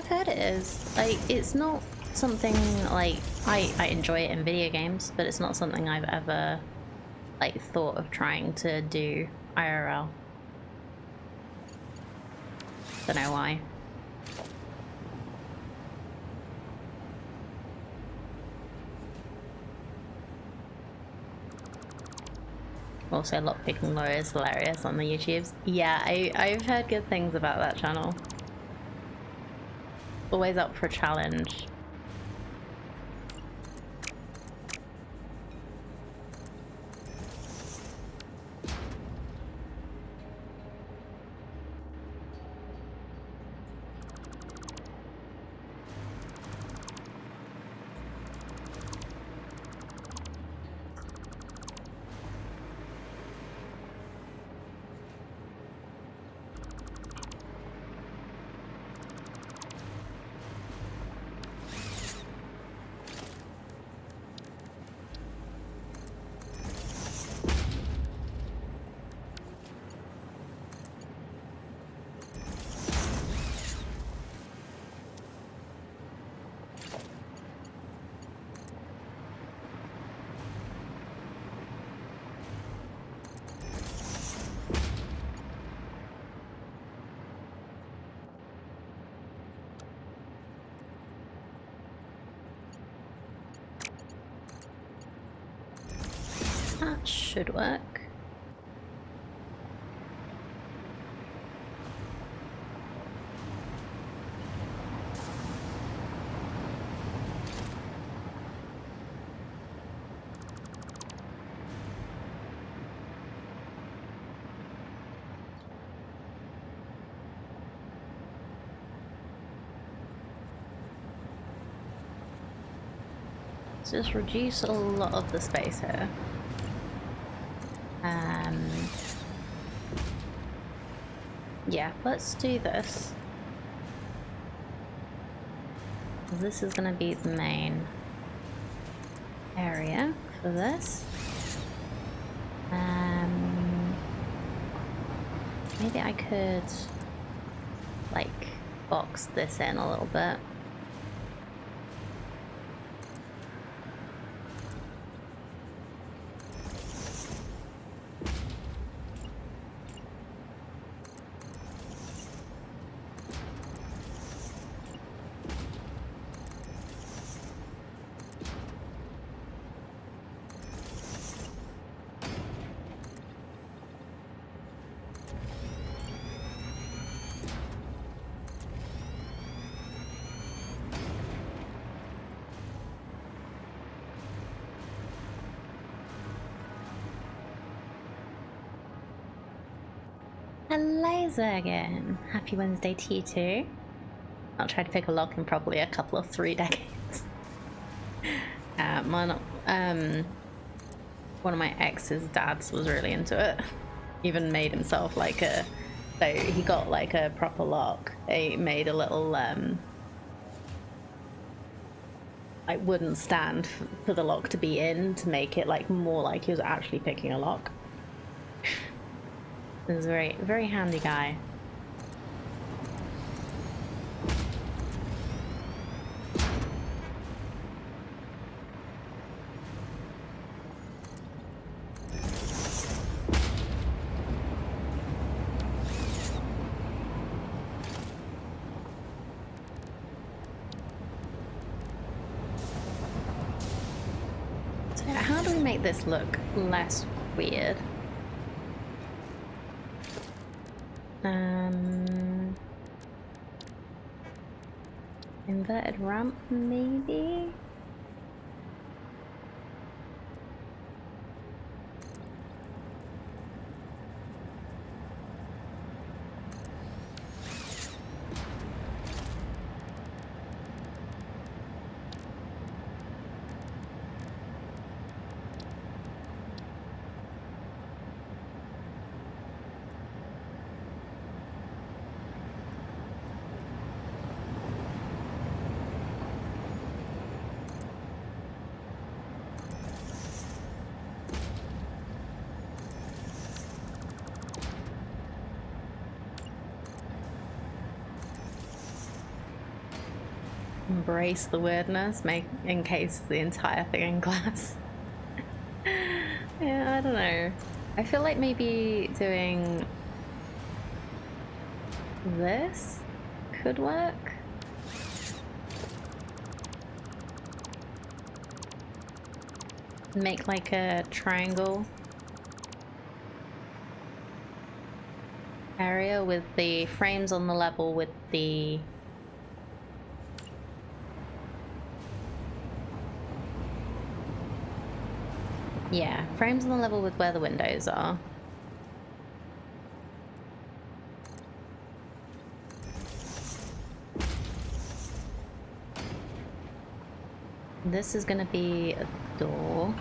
heard it is. Like, it's not something like I enjoy it in video games, but it's not something I've ever like thought of trying to do IRL. Don't know why. Also, lockpicking Laura is hilarious on the YouTubes. Yeah, I've heard good things about that channel. Always up for a challenge. That should work. Let's just reduce a lot of the space here. Yeah, let's do this. This is gonna be the main area for this. Maybe I could like box this in a little bit. Hello Zergen! Happy Wednesday to you too. I'll try to pick a lock in probably a couple of 3 decades. One of my ex's dads was really into it. Even made himself like a... So he got like a proper lock. They made a little like wooden stand for the lock to be in to make it like more like he was actually picking a lock. He was a very, very handy guy. So how do we make this look less weird? Inverted ramp, maybe? Embrace the weirdness, make encase the entire thing in glass. Yeah, I don't know. I feel like maybe doing this could work. Make like a triangle area with the frames on the level with the frames on the level with where the windows are. This is gonna be a door.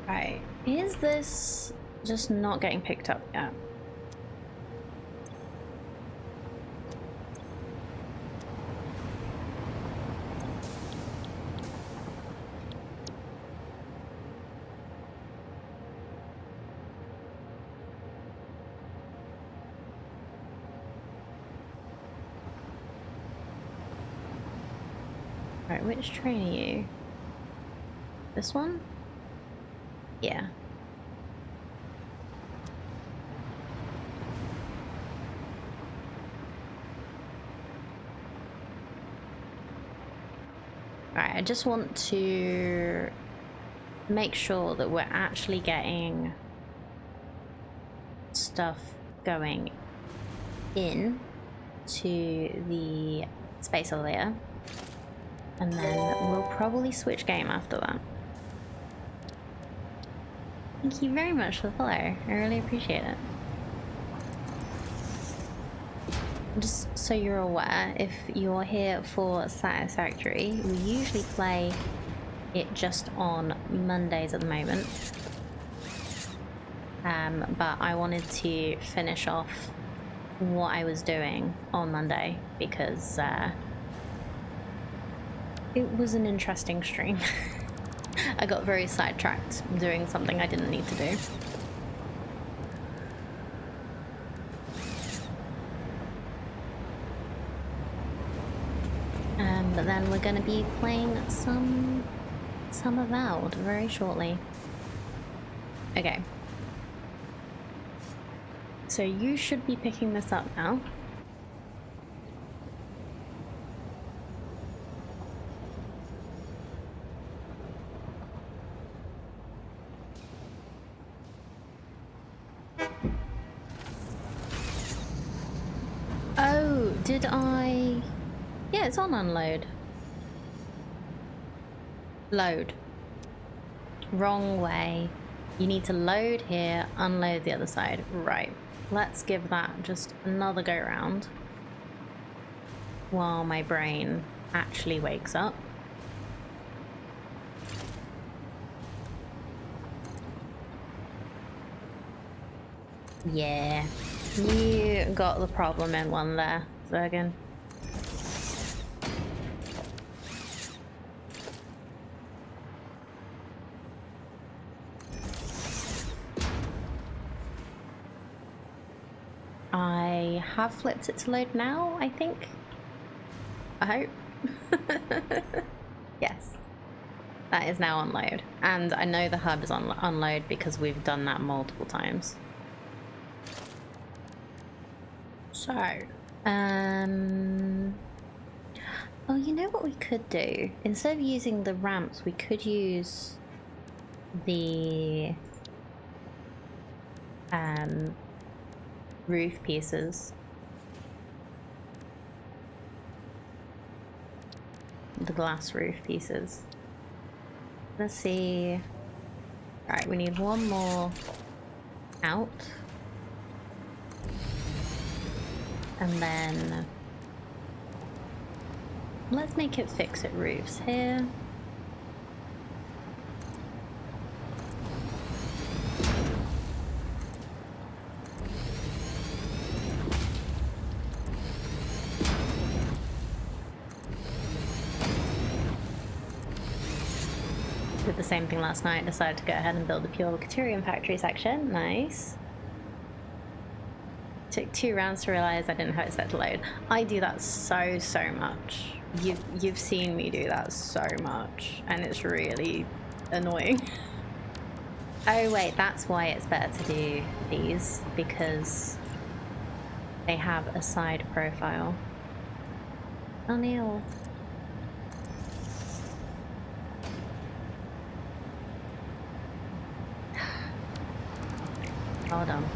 Right, is this just not getting picked up yet? Right, which train are you? This one? Yeah. Right, I just want to make sure that we're actually getting stuff going in to the space elevator, and then we'll probably switch game after that. Thank you very much for the follow. I really appreciate it. Just so you're aware, if you're here for Satisfactory, we usually play it just on Mondays at the moment. But I wanted to finish off what I was doing on Monday because it was an interesting stream. I got very sidetracked doing something I didn't need to do. But then we're going to be playing some Avowed very shortly. Okay. So you should be picking this up now. Oh, did I? Yeah, it's on unload. Load. Wrong way. You need to load here, unload the other side. Right. Let's give that just another go round while my brain actually wakes up. Yeah. You got the problem in one there, Zergen. I have flipped it to load now, I think. I hope. Yes. That is now unload. And I know the hub is on unload because we've done that multiple times. So, oh, you know what we could do? Instead of using the ramps, we could use the roof pieces. The glass roof pieces. Let's see. Alright, we need one more out. And then let's make it fix-it roofs here. Did the same thing last night, decided to go ahead and build the pure Caterium factory section. Nice. Took 2 rounds to realize I didn't have it set to load. I do that so much. You've seen me do that so much, and it's really annoying. Oh wait, that's why it's better to do these, because they have a side profile. Oh, Neil. Hold on.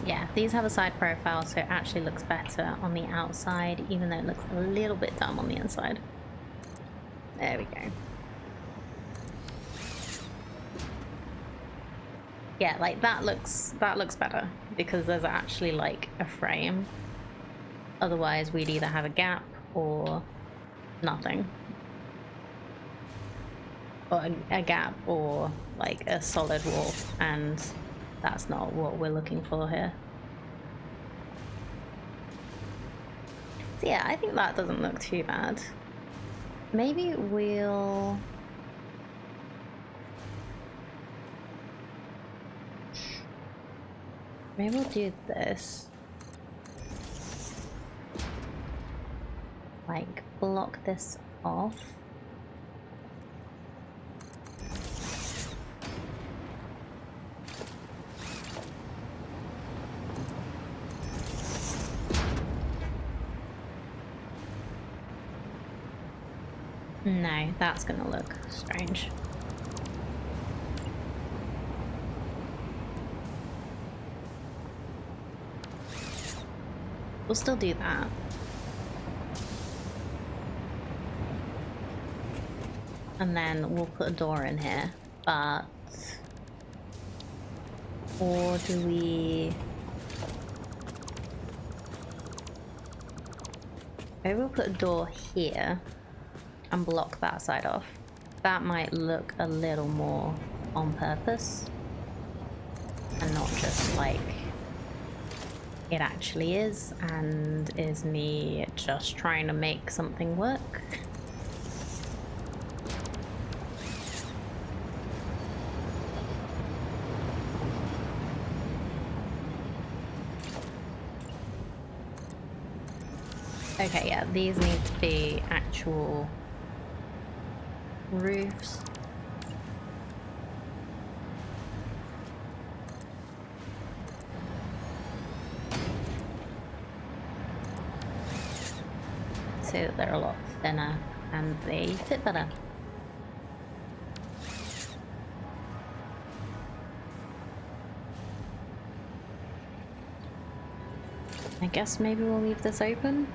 Yeah, these have a side profile, so it actually looks better on the outside, even though it looks a little bit dumb on the inside. There we go. Yeah, like that looks better because there's actually like a frame. Otherwise, we'd either have a gap or nothing. Or a gap or like a solid wall, and that's not what we're looking for here. So yeah, I think that doesn't look too bad. Maybe we'll... Maybe we'll do this. Like, block this off. No, that's gonna look strange. We'll still do that. And then we'll put a door in here, but... Or do we... Maybe we'll put a door here and block that side off. That might look a little more on purpose and not just like it actually is, and is me just trying to make something work. Okay, yeah, these need to be actual roofs. So that they're a lot thinner and they fit better. I guess maybe we'll leave this open.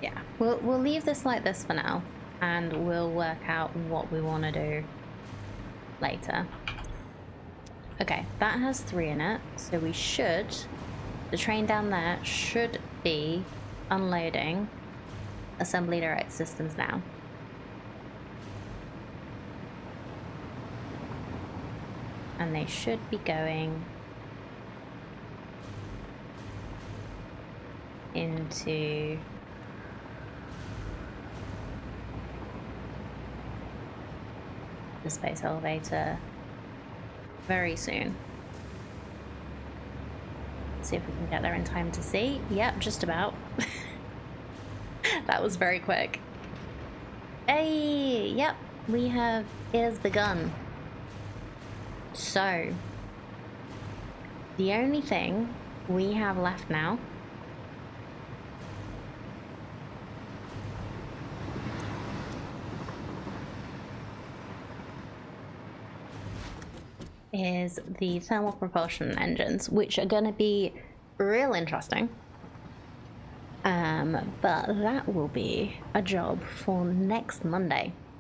Yeah, we'll leave this like this for now, and we'll work out what we want to do later. Okay, that has 3 in it, so we should... The train down there should be unloading assembly direct systems now. And they should be going into the space elevator very soon. see if we can get there in time to see. Yep, just about. That was very quick. Hey, yep, it has begun. So, the only thing we have left now is the thermal propulsion engines, which are going to be real interesting. But that will be a job for next Monday.